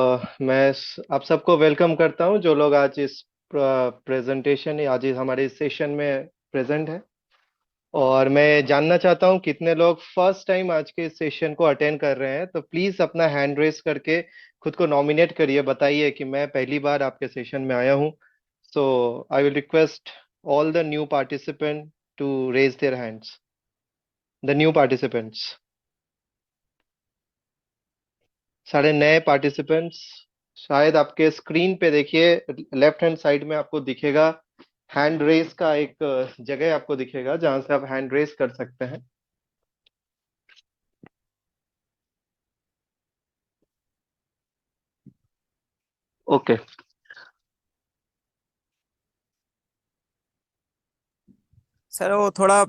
आप सबको वेलकम करता हूं जो लोग आज इस प्रेजेंटेशन आज इस हमारे इस सेशन में प्रेजेंट है। और मैं जानना चाहता हूं कितने लोग फर्स्ट टाइम आज के इस सेशन को अटेंड कर रहे हैं, तो प्लीज अपना हैंड रेस करके खुद को नॉमिनेट करिए, बताइए कि मैं पहली बार आपके सेशन में आया हूं। So I will request all the new participant to raise their hands, the new participants, सारे नए पार्टिसिपेंट्स। शायद आपके स्क्रीन पे देखिए, लेफ्ट हैंड साइड में आपको दिखेगा हैंड रेस का एक जगह आपको दिखेगा जहां से आप हैंड रेस कर सकते हैं। ओके। सर वो थोड़ा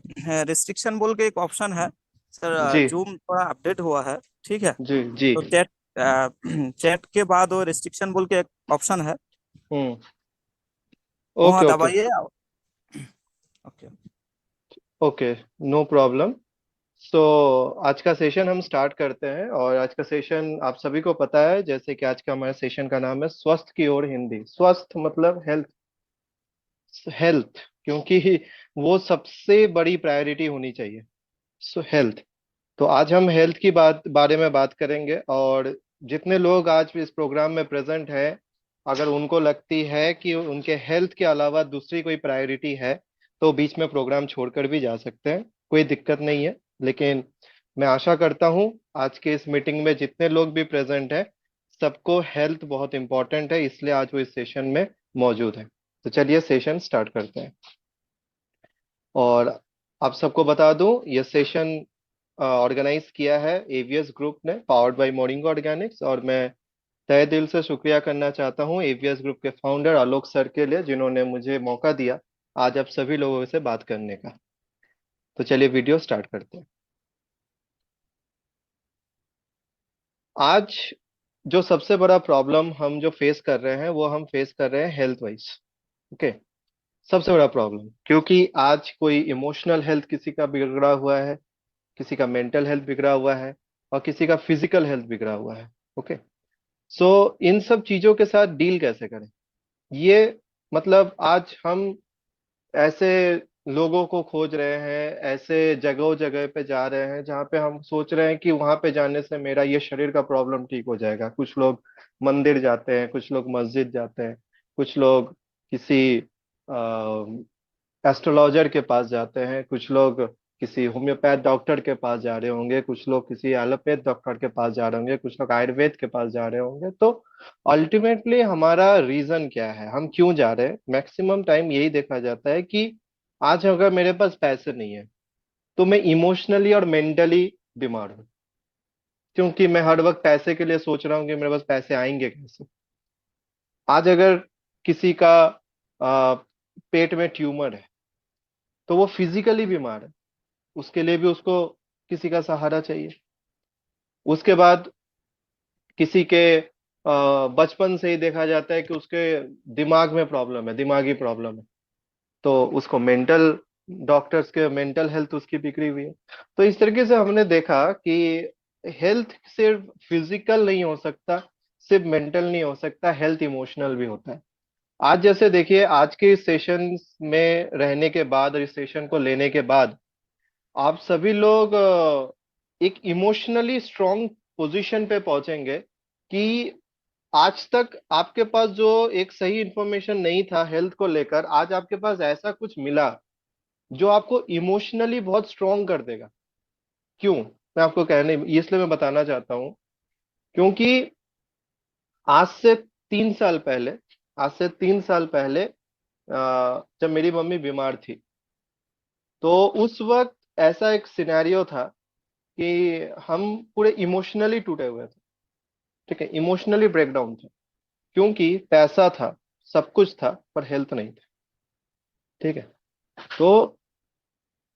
रिस्ट्रिक्शन बोल के एक ऑप्शन है। सर जी जूम थोड़ा अपडेट हुआ है। ठीक है। जी जी। तो चैट चैट के बाद वो रिस्ट्रिक्शन बोल के एक ऑप्शन है। हम्म। वहाँ ओके ओके दबाइए। Okay. Okay, no problem. So आज का सेशन हम स्टार्ट करते हैं, और आज का सेशन आप सभी को पता है, जैसे कि आज का हमारे सेशन का नाम है स्वस्थ की ओर हिंदी। स्वस्थ मतलब हेल्थ, हेल्थ, क्योंकि वो सबसे बड़ी प्रायोरिटी होनी चाहिए। सो हेल्थ। तो आज हम हेल्थ की बारे में बात करेंगे, और जितने लोग आज इस प्रोग्राम में प्रेजेंट हैं, अगर उनको लगती है कि उनके हेल्थ के अलावा दूसरी कोई प्रायोरिटी है, तो बीच में प्रोग्राम छोड़कर भी जा सकते हैं, कोई दिक्कत नहीं है। लेकिन मैं आशा करता हूं आज के इस मीटिंग में जितने लोग भी प्रेजेंट हैं, सबको हेल्थ बहुत इंपॉर्टेंट है, इसलिए आज वो इस सेशन में मौजूद है। तो चलिए सेशन स्टार्ट करते हैं। और आप सबको बता दूं, ये सेशन ऑर्गेनाइज किया है एवीएस ग्रुप ने, पावर्ड बाय मोरिंगो ऑर्गेनिक्स। और मैं तहे दिल से शुक्रिया करना चाहता हूं एवीएस ग्रुप के फाउंडर आलोक सर के लिए, जिन्होंने मुझे मौका दिया आज आप सभी लोगों से बात करने का। तो चलिए वीडियो स्टार्ट करते हैं। आज जो सबसे बड़ा प्रॉब्लम हम जो फेस कर रहे हैं, वो हम फेस कर रहे हैं हेल्थ वाइज। ओके। सबसे बड़ा प्रॉब्लम, क्योंकि आज कोई इमोशनल हेल्थ किसी का बिगड़ा हुआ है, किसी का मेंटल हेल्थ बिगड़ा हुआ है, और किसी का फिजिकल हेल्थ बिगड़ा हुआ है। ओके। सो इन सब चीजों के साथ डील कैसे करें, ये मतलब आज हम ऐसे लोगों को खोज रहे हैं, ऐसे जगह जगह पे जा रहे हैं जहाँ पे हम सोच रहे हैं कि वहां पे जाने से मेरा ये शरीर का प्रॉब्लम ठीक हो जाएगा। कुछ लोग मंदिर जाते हैं, कुछ लोग मस्जिद जाते हैं, कुछ लोग किसी एस्ट्रोलॉजर के पास जाते हैं, कुछ लोग किसी होम्योपैथ डॉक्टर के पास जा रहे होंगे, कुछ लोग किसी एलोपैथ डॉक्टर के पास जा रहे होंगे, कुछ लोग आयुर्वेद के पास जा रहे होंगे। तो अल्टीमेटली हमारा रीजन क्या है, हम क्यों जा रहे हैं? मैक्सिमम टाइम यही देखा जाता है कि आज अगर मेरे पास पैसे नहीं है, तो मैं इमोशनली और मेंटली बीमार हूँ, क्योंकि मैं हर वक्त पैसे के लिए सोच रहा हूँ कि मेरे पास पैसे आएंगे कैसे। आज अगर किसी का आ, पेट में ट्यूमर है, तो वो फिजिकली बीमार है, उसके लिए भी उसको किसी का सहारा चाहिए। उसके बाद किसी के बचपन से ही देखा जाता है कि उसके दिमाग में प्रॉब्लम है, दिमागी प्रॉब्लम है, तो उसको मेंटल, डॉक्टर्स के मेंटल हेल्थ उसकी बिगड़ी हुई है। तो इस तरीके से हमने देखा कि हेल्थ सिर्फ फिजिकल नहीं हो सकता, सिर्फ मेंटल नहीं हो सकता, हेल्थ इमोशनल भी होता है। आज जैसे देखिए, आज के इस सेशन में रहने के बाद और इस सेशन को लेने के बाद आप सभी लोग एक इमोशनली स्ट्रांग पोजीशन पे पहुंचेंगे कि आज तक आपके पास जो एक सही इंफॉर्मेशन नहीं था हेल्थ को लेकर, आज आपके पास ऐसा कुछ मिला जो आपको इमोशनली बहुत स्ट्रांग कर देगा। क्यों? मैं आपको कहने इसलिए मैं बताना चाहता हूं, क्योंकि आज से 3 साल पहले, आज से 3 साल पहले जब मेरी मम्मी बीमार थी, तो उस वक्त ऐसा एक सिनेरियो था कि हम पूरे इमोशनली टूटे हुए थे। ठीक है, इमोशनली ब्रेकडाउन थे, क्योंकि पैसा था, सब कुछ था, पर हेल्थ नहीं थी। ठीक है। तो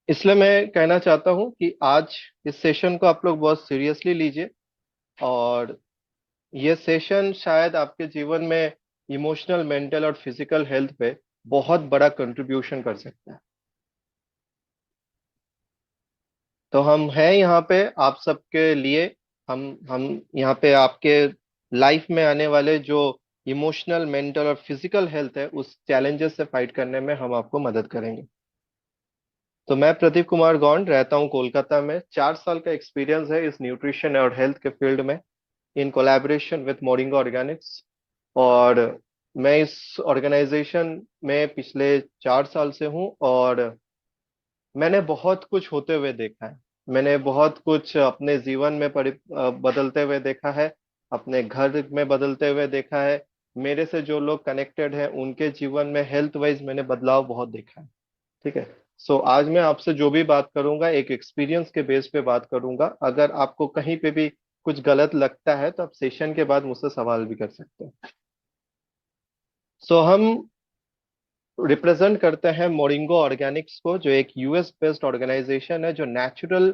इसलिए मैं कहना चाहता हूं कि आज इस सेशन को आप लोग बहुत सीरियसली लीजिए, और ये सेशन शायद आपके जीवन में इमोशनल, मेंटल और फिजिकल हेल्थ पे बहुत बड़ा कंट्रीब्यूशन कर सकता है। तो हम हैं यहाँ पे आप सबके लिए। हम यहाँ पे आपके लाइफ में आने वाले जो इमोशनल, मेंटल और फिजिकल हेल्थ है, उस चैलेंजेस से फाइट करने में हम आपको मदद करेंगे। तो मैं प्रदीप कुमार गौंड रहता हूँ कोलकाता में। 4 साल का एक्सपीरियंस है इस न्यूट्रिशन और हेल्थ के फील्ड में, in collaboration with moringa Organics. और मैं इस ऑर्गेनाइजेशन में पिछले 4 साल से हूँ, और मैंने बहुत कुछ होते हुए देखा है। मैंने बहुत कुछ अपने जीवन में बदलते हुए देखा है, अपने घर में बदलते हुए देखा है। मेरे से जो लोग कनेक्टेड हैं उनके जीवन में हेल्थ वाइज मैंने बदलाव बहुत देखा है। ठीक है। सो आज मैं आपसे जो भी बात करूंगा एक एक्सपीरियंस के बेस पे बात करूंगा। अगर आपको कहीं पे भी कुछ गलत लगता है तो आप सेशन के बाद मुझसे सवाल भी कर सकते हैं। हम रिप्रेजेंट करते हैं मोरिंगो ऑर्गेनिक्स को, जो एक यूएस बेस्ड ऑर्गेनाइजेशन है जो नेचुरल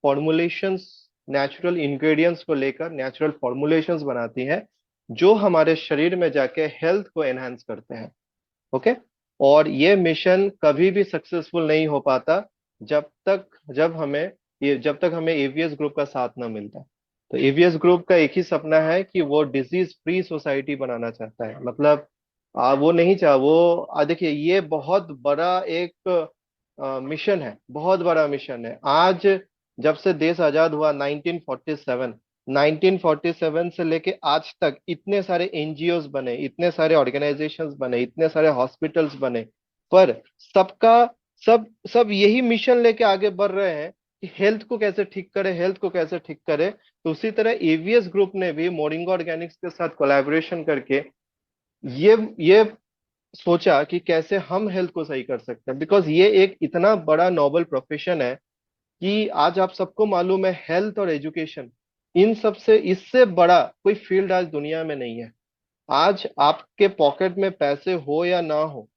फॉर्मुलेशंस, नेचुरल इंग्रेडिएंट्स को लेकर नेचुरल फॉर्मुलेशंस बनाती है, जो हमारे शरीर में जाके हेल्थ को एनहांस करते हैं। ओके। और ये मिशन कभी भी सक्सेसफुल नहीं हो पाता जब तक हमें एवीएस ग्रुप का साथ ना मिलता। तो एवीएस ग्रुप का एक ही सपना है कि वो डिजीज फ्री सोसाइटी बनाना चाहता है। मतलब वो नहीं चाह वो देखिए, ये बहुत बड़ा एक मिशन है, बहुत बड़ा मिशन है। आज जब से देश आजाद हुआ 1947, 1947 से लेके आज तक इतने एनजीओज बने, इतने सारे ऑर्गेनाइजेशंस बने, इतने सारे हॉस्पिटल्स बने, पर सबका सब सब यही मिशन लेके आगे बढ़ रहे हैं कि हेल्थ को कैसे ठीक करे, हेल्थ को कैसे ठीक करे। तो उसी तरह एवीएस ग्रुप ने भी मोरिंगा ऑर्गेनिक्स के साथ कोलैबोरेशन करके ये सोचा कि कैसे हम हेल्थ को सही कर सकते हैं, बिकॉज ये एक इतना बड़ा नोबल प्रोफेशन है कि आज आप सबको मालूम है हेल्थ और एजुकेशन, इन सब से इससे बड़ा कोई फील्ड आज दुनिया में नहीं है। आज आपके पॉकेट में पैसे हो या ना हो,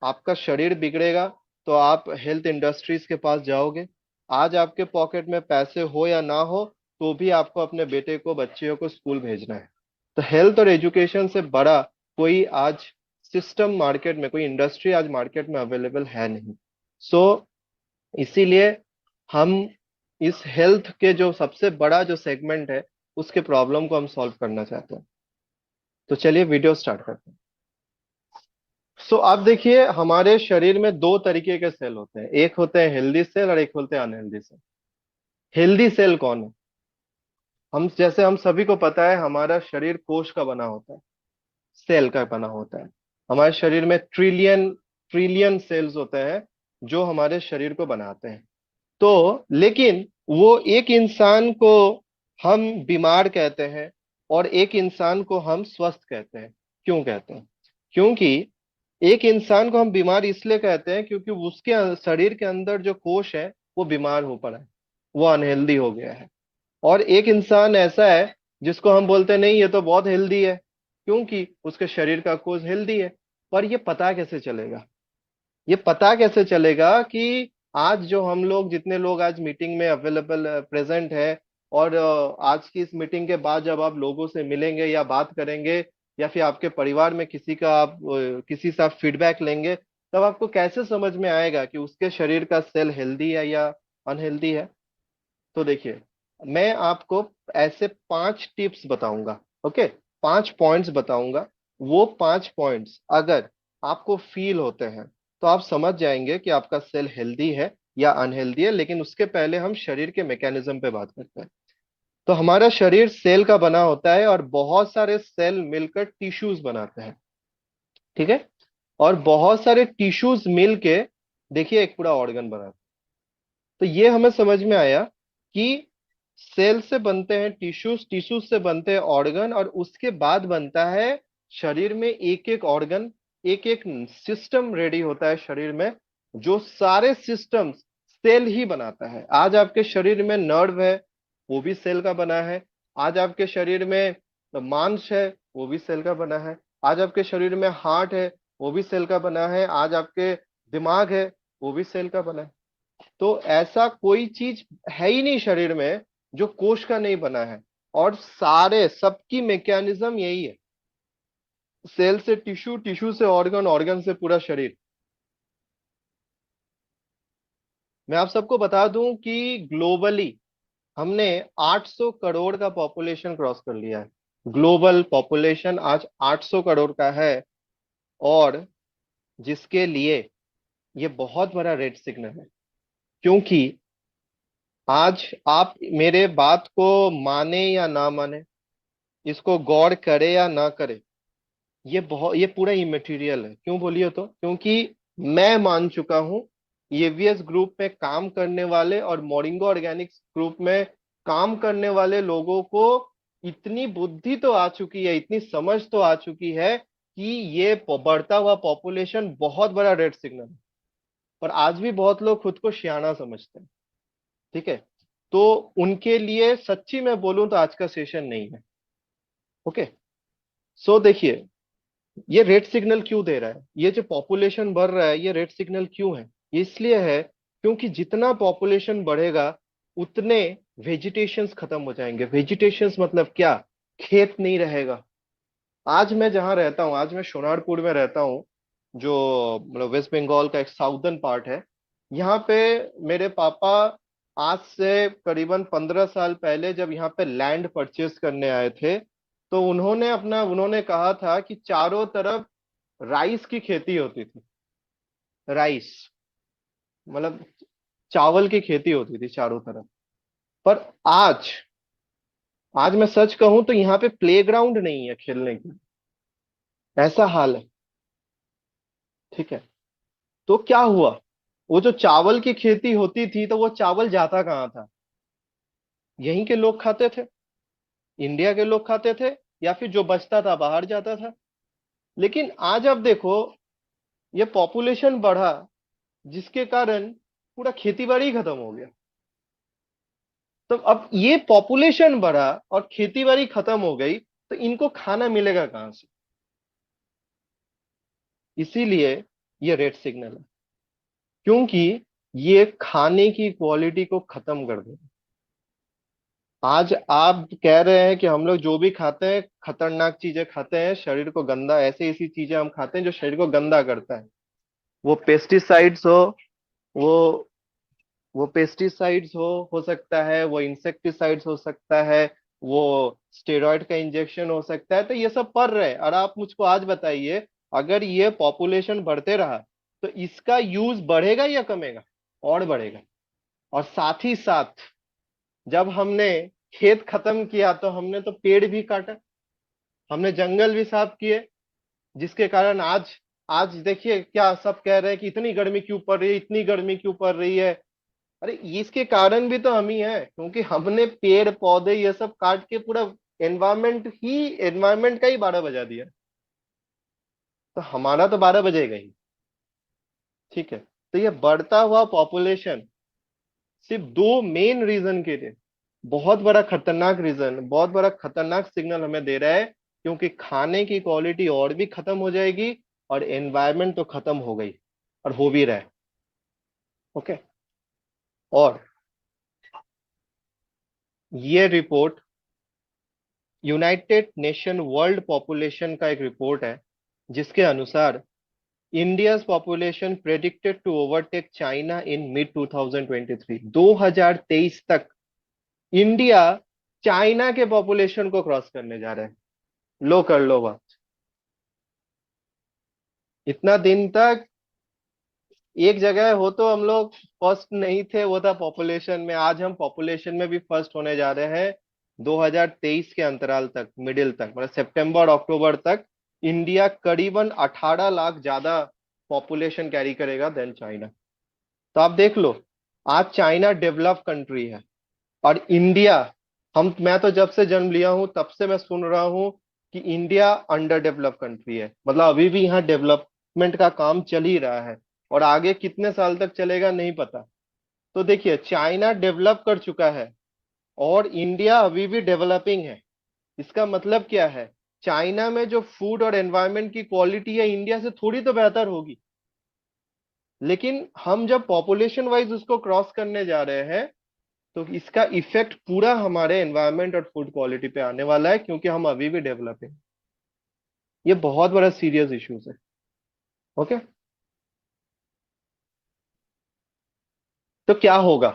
आपका शरीर बिगड़ेगा तो आप हेल्थ इंडस्ट्रीज के पास जाओगे। आज आपके पॉकेट में पैसे हो या ना हो, तो भी आपको अपने बेटे को, बच्चियों को स्कूल भेजना है। तो हेल्थ और एजुकेशन से बड़ा कोई आज सिस्टम मार्केट में, कोई इंडस्ट्री आज मार्केट में अवेलेबल है नहीं। सो इसीलिए हम इस हेल्थ के जो सबसे बड़ा जो सेगमेंट है, उसके प्रॉब्लम को हम सॉल्व करना चाहते हैं। तो चलिए वीडियो स्टार्ट करते हैं। आप देखिए, हमारे शरीर में दो तरीके के सेल होते हैं, एक होते हैं हेल्दी सेल और एक होते हैं अनहेल्दी सेल। हेल्दी सेल कौन है? हम सभी को पता है हमारा शरीर कोश का बना होता है, सेल का बना होता है। हमारे शरीर में ट्रिलियन ट्रिलियन सेल्स होते हैं जो हमारे शरीर को बनाते हैं। तो लेकिन वो एक इंसान को हम बीमार कहते हैं और एक इंसान को हम स्वस्थ कहते हैं। क्यों कहते हैं? क्योंकि एक इंसान को हम बीमार इसलिए कहते हैं क्योंकि उसके शरीर के अंदर जो कोश है वो बीमार हो पड़ा है, वो अनहेल्दी हो गया है। और एक इंसान ऐसा है जिसको हम बोलते हैं नहीं, ये तो बहुत हेल्दी है, क्योंकि उसके शरीर का कोश हेल्दी है। पर ये पता कैसे चलेगा? ये पता कैसे चलेगा कि आज जो हम लोग, जितने लोग आज मीटिंग में अवेलेबल प्रेजेंट है, और आज की इस मीटिंग के बाद जब आप लोगों से मिलेंगे या बात करेंगे, या फिर आपके परिवार में किसी से आप फीडबैक लेंगे, तब आपको कैसे समझ में आएगा कि उसके शरीर का सेल हेल्दी है या अनहेल्दी है? तो देखिए, मैं आपको ऐसे 5 टिप्स बताऊंगा। ओके, 5 पॉइंट्स बताऊंगा। वो 5 पॉइंट्स अगर आपको फील होते हैं तो आप समझ जाएंगे कि आपका सेल हेल्दी है या अनहेल्दी है। लेकिन उसके पहले हम शरीर के मैकेनिज्म पे बात करते हैं। तो हमारा शरीर सेल का बना होता है और बहुत सारे सेल मिलकर टिश्यूज बनाते हैं। ठीक है। और बहुत सारे टिश्यूज मिलके देखिए एक पूरा ऑर्गन बनाते हैं। तो ये हमें समझ में आया कि सेल से बनते हैं टिश्यूज, टिश्यूज से बनते हैं ऑर्गन, और उसके बाद बनता है शरीर में एक एक ऑर्गन, एक एक सिस्टम रेडी होता है शरीर में, जो सारे सिस्टम्स सेल ही बनाता है। आज आपके शरीर में नर्व है, वो भी सेल का बना है। आज आपके शरीर में मांस है, वो भी सेल का बना है। आज आपके शरीर में हार्ट है, वो भी सेल का बना है। आज आपके दिमाग है, वो भी सेल का बना है। तो ऐसा कोई चीज है ही नहीं शरीर में जो कोश का नहीं बना है। और सारे सबकी मैकेनिज्म यही है, सेल से टिश्यू, टिश्यू से ऑर्गन, ऑर्गन से पूरा शरीर। मैं आप सबको बता दूं कि ग्लोबली हमने 800 करोड़ का पॉपुलेशन क्रॉस कर लिया है। ग्लोबल पॉपुलेशन आज 800 करोड़ का है, और जिसके लिए ये बहुत बड़ा रेड सिग्नल है। क्योंकि आज आप मेरे बात को माने या ना माने, इसको गौर करे या ना करे, ये पूरा इमेटीरियल है। क्यों बोलिए तो, क्योंकि मैं मान चुका हूं एवीएस ग्रुप में काम करने वाले और मोरिंगा ऑर्गेनिक्स ग्रुप में काम करने वाले लोगों को इतनी बुद्धि तो आ चुकी है, इतनी समझ तो आ चुकी है कि ये बढ़ता हुआ पॉपुलेशन बहुत बड़ा रेड सिग्नल है। और आज भी बहुत लोग खुद को सियाना समझते हैं। ठीक है, तो उनके लिए सच्ची मैं बोलूं तो आज का सेशन नहीं है। ओके, सो देखिए, ये रेड सिग्नल क्यों दे रहा है, ये जो पॉपुलेशन बढ़ रहा है ये रेड सिग्नल क्यों है? ये इसलिए है क्योंकि जितना पॉपुलेशन बढ़ेगा उतने वेजिटेशंस खत्म हो जाएंगे। वेजिटेशंस मतलब क्या? खेत नहीं रहेगा। आज मैं जहां रहता हूँ, आज मैं सोनारपुर में रहता हूँ, जो मतलब वेस्ट बंगाल का एक साउदर्न पार्ट है। यहाँ पे मेरे पापा आज से करीबन 15 साल पहले जब यहाँ पे लैंड परचेस करने आए थे, तो उन्होंने कहा था कि चारों तरफ राइस की खेती होती थी। राइस मतलब चावल की खेती होती थी चारों तरफ। पर आज आज मैं सच कहूं तो यहाँ पे प्लेग्राउंड नहीं है खेलने की, ऐसा हाल है। ठीक है, तो क्या हुआ? वो जो चावल की खेती होती थी तो वो चावल जाता कहाँ था? यहीं के लोग खाते थे, इंडिया के लोग खाते थे, या फिर जो बचता था बाहर जाता था। लेकिन आज आप देखो, ये पॉपुलेशन बढ़ा, जिसके कारण पूरा खेती बाड़ी खत्म हो गया। तो अब ये पॉपुलेशन बढ़ा और खेती बाड़ी खत्म हो गई, तो इनको खाना मिलेगा कहां से? इसीलिए ये रेड सिग्नल है, क्योंकि ये खाने की क्वालिटी को खत्म कर देगा। आज आप कह रहे हैं कि हम लोग जो भी खाते हैं खतरनाक चीजें खाते हैं, शरीर को गंदा, ऐसी ऐसी चीजें हम खाते हैं जो शरीर को गंदा करता है। वो पेस्टिसाइड्स वो वो पेस्टिसाइड्स हो सकता है, वो इंसेक्टिसाइड्स हो सकता है, वो स्टेरॉइड का इंजेक्शन हो सकता है। तो ये सब पड़ रहे हैं, और आप मुझको आज बताइए, अगर ये पॉपुलेशन बढ़ते रहा तो इसका यूज बढ़ेगा या कमेगा? और बढ़ेगा। और साथ ही साथ जब हमने खेत खत्म किया तो हमने तो पेड़ भी काटा, हमने जंगल भी साफ किए, जिसके कारण आज आज देखिए क्या सब कह रहे हैं कि इतनी गर्मी क्यों पड़ रही है, इतनी गर्मी क्यों पड़ रही है। अरे इसके कारण भी तो हम ही है, क्योंकि हमने पेड़ पौधे ये सब काट के पूरा एनवायरमेंट का ही 12 बजा दिया। तो हमारा तो 12 बजेगा ही। ठीक है, तो ये बढ़ता हुआ पॉपुलेशन सिर्फ दो मेन रीजन के लिए बहुत बड़ा खतरनाक रीजन, बहुत बड़ा खतरनाक सिग्नल हमें दे रहा है। क्योंकि खाने की क्वालिटी और भी खत्म हो जाएगी, और एनवायरमेंट तो खत्म हो गई और हो भी रहा है। ओके, और ये report United Nation world population का एक रिपोर्ट है, जिसके अनुसार India's population predicted to overtake China in mid 2023। 2023 तक इंडिया चाइना के पॉपुलेशन को क्रॉस करने जा रहा है। लो कर लो बात। इतना दिन तक एक जगह हो तो हम लोग फर्स्ट नहीं थे, वो था पॉपुलेशन में। आज हम पॉपुलेशन में भी फर्स्ट होने जा रहे हैं। 2023 के अंतराल तक, मिडिल तक, मतलब सितंबर अक्टूबर तक इंडिया करीबन 18 लाख ज्यादा पॉपुलेशन कैरी करेगा देन चाइना। तो आप देख लो, आज चाइना डेवलप कंट्री है, और इंडिया, हम मैं तो जब से जन्म लिया हूं तब से मैं सुन रहा हूं कि इंडिया अंडर डेवलप कंट्री है। मतलब अभी भी यहाँ डेवलपमेंट का काम चल ही रहा है, और आगे कितने साल तक चलेगा नहीं पता। तो देखिए, चाइना डेवलप कर चुका है और इंडिया अभी भी डेवलपिंग है। इसका मतलब क्या है? चाइना में जो फूड और एनवायरनमेंट की क्वालिटी है इंडिया से थोड़ी तो बेहतर होगी, लेकिन हम जब पॉपुलेशन वाइज उसको क्रॉस करने जा रहे हैं तो इसका इफेक्ट पूरा हमारे एनवायरनमेंट और फूड क्वालिटी पे आने वाला है, क्योंकि हम अभी भी डेवलपिंग। ये बहुत बड़ा सीरियस इश्यूज है। ओके, तो क्या होगा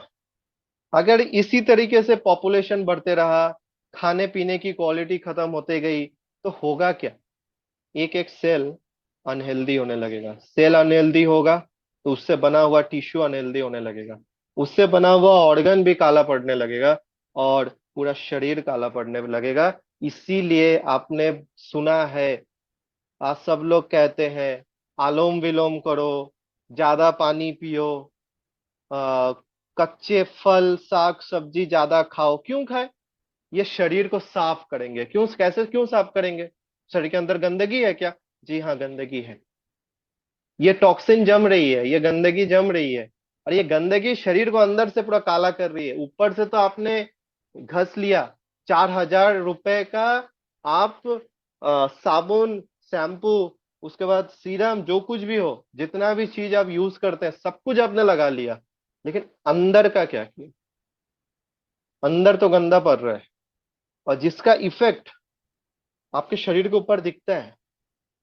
अगर इसी तरीके से पॉपुलेशन बढ़ते रहा, खाने पीने की क्वालिटी खत्म होते गई, तो होगा क्या? एक एक सेल अनहेल्दी होने लगेगा। सेल अनहेल्दी होगा तो उससे बना हुआ टिश्यू अनहेल्दी होने लगेगा, उससे बना हुआ ऑर्गन भी काला पड़ने लगेगा, और पूरा शरीर काला पड़ने लगेगा। इसीलिए आपने सुना है, आज सब लोग कहते हैं आलोम विलोम करो, ज्यादा पानी पियो, आ, कच्चे फल साग सब्जी ज्यादा खाओ। क्यों खाए? ये शरीर को साफ करेंगे। क्यों? कैसे? क्यों साफ करेंगे? शरीर के अंदर गंदगी है क्या? जी हाँ, गंदगी है। ये टॉक्सिन जम रही है, ये गंदगी जम रही है, और ये गंदगी शरीर को अंदर से पूरा काला कर रही है। ऊपर से तो आपने घस लिया 4,000 रुपए का, आप साबुन, शैम्पू, उसके बाद सीरम, जो कुछ भी हो, जितना भी चीज आप यूज करते हैं सब कुछ आपने लगा लिया, लेकिन अंदर का क्या किया? अंदर तो गंदा पड़ रहा है, और जिसका इफेक्ट आपके शरीर के ऊपर दिखता है।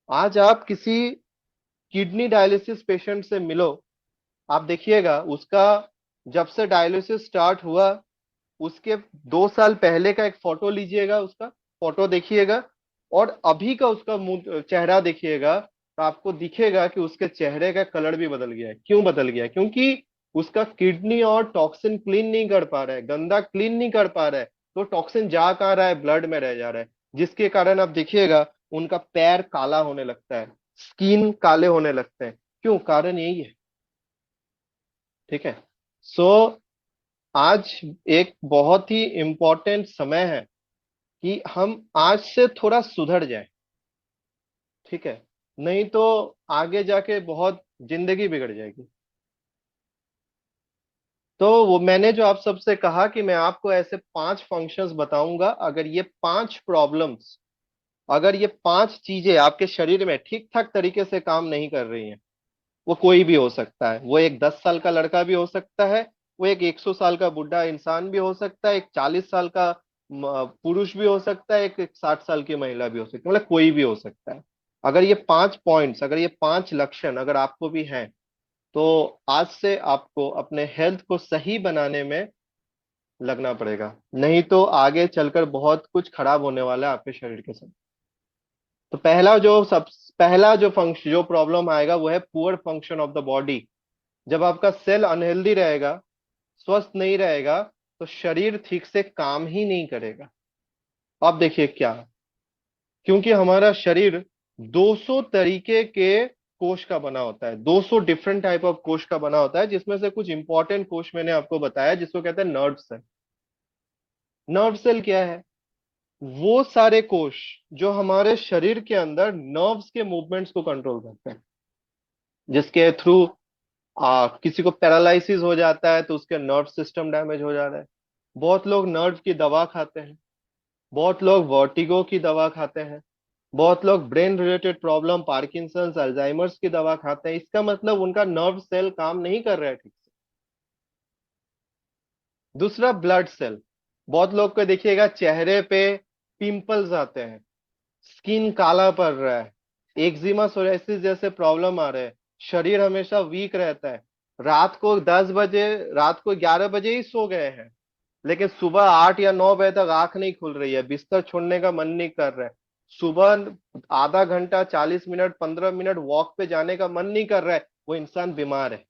आज आप किसी किडनी डायलिसिस पेशेंट से मिलो, आप देखिएगा उसका, जब से डायलिसिस स्टार्ट हुआ उसके 2 साल पहले का एक फोटो लीजिएगा, उसका फोटो देखिएगा, और अभी का उसका मुंह चेहरा देखिएगा, तो आपको दिखेगा कि उसके चेहरे का कलर भी बदल गया है। क्यों बदल गया है? क्योंकि उसका किडनी और टॉक्सिन क्लीन नहीं कर पा रहा है, गंदा क्लीन नहीं कर पा रहा है, तो टॉक्सिन जा कहाँ रहा है? ब्लड में रह जा रहा है, जिसके कारण आप देखिएगा उनका पैर काला होने लगता है, स्किन काले होने लगते हैं। क्यों? कारण यही है। ठीक है। सो आज एक बहुत ही इंपॉर्टेंट समय है कि हम आज से थोड़ा सुधर जाए। ठीक है, नहीं तो आगे जाके बहुत जिंदगी बिगड़ जाएगी। तो वो मैंने जो आप सबसे कहा कि मैं आपको ऐसे 5 फंक्शंस बताऊंगा, अगर ये 5 प्रॉब्लम्स, अगर ये 5 चीजें आपके शरीर में ठीक ठाक तरीके से काम नहीं कर रही हैं, वो कोई भी हो सकता है, वो एक 10 साल का लड़का भी हो सकता है, वो एक 100 साल का बुढ़ा इंसान भी हो सकता है, एक 40 साल का पुरुष भी हो सकता है, एक 60 साल की महिला भी हो सकती है, मतलब कोई भी हो सकता है। अगर ये 5 पॉइंट्स, अगर ये 5 लक्षण अगर आपको भी हैं, तो आज से आपको अपने हेल्थ को सही बनाने में लगना पड़ेगा, नहीं तो आगे चलकर बहुत कुछ खराब होने वाला है आपके शरीर के साथ। तो पहला जो फंक्शन, जो प्रॉब्लम आएगा, वो है poor function of the body. जब आपका सेल अनहेल्दी रहेगा, स्वस्थ नहीं रहेगा, तो शरीर ठीक से काम ही नहीं करेगा। अब देखिए क्या, क्योंकि हमारा शरीर 200 तरीके के कोश का बना होता है, 200 डिफरेंट टाइप ऑफ कोश का बना होता है, जिसमें से कुछ इंपॉर्टेंट कोश मैंने आपको बताया, जिसको कहते हैं नर्व सेल। नर्व सेल क्या है? वो सारे कोश जो हमारे शरीर के अंदर नर्व्स के मूवमेंट्स को कंट्रोल करते हैं, जिसके थ्रू किसी को पैरालिसिस हो जाता है तो उसके नर्व सिस्टम डैमेज हो जा रहा है। बहुत लोग नर्व की दवा खाते हैं, बहुत लोग वर्टिगो की दवा खाते हैं, बहुत लोग brain related problem, Parkinson's, Alzheimer's की दवा खाते हैं। इसका मतलब उनका नर्व सेल काम नहीं कर रहा है ठीक से। दूसरा, ब्लड सेल। बहुत लोग को देखिएगा चेहरे पे पिंपल्स आते हैं, स्किन काला पड़ रहा है, एक्जिमा, सोराइसिस जैसे प्रॉब्लम आ रहे हैं, शरीर हमेशा वीक रहता है। रात को 11 बजे ही सो गए हैं, लेकिन सुबह 8 या 9 बजे तक आंख नहीं खुल रही है, बिस्तर छोड़ने का मन नहीं कर रहा है। सुबह आधा घंटा, 40 मिनट, 15 मिनट वॉक पे जाने का मन नहीं कर रहा है, वो इंसान बीमार है।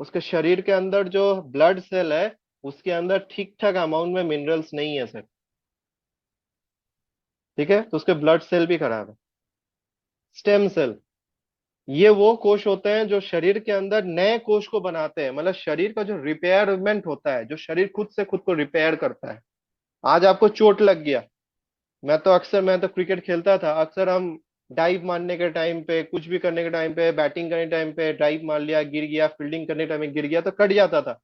उसके शरीर के अंदर जो ब्लड सेल है, उसके अंदर ठीक ठाक अमाउंट में मिनरल्स नहीं है सर। ठीक है, तो उसके ब्लड सेल भी खराब है। स्टेम सेल, ये वो कोश होते हैं जो शरीर के अंदर नए कोश को बनाते हैं, मतलब शरीर का जो रिपेयरमेंट होता है, जो शरीर खुद से खुद को रिपेयर करता है। आज आपको चोट लग गया, मैं तो क्रिकेट खेलता था, अक्सर हम डाइव मारने के टाइम पे, कुछ भी करने के टाइम पे, बैटिंग करने के टाइम पे डाइव मार लिया, गिर गया, फील्डिंग करने के टाइम में गिर गया, तो कट जाता था।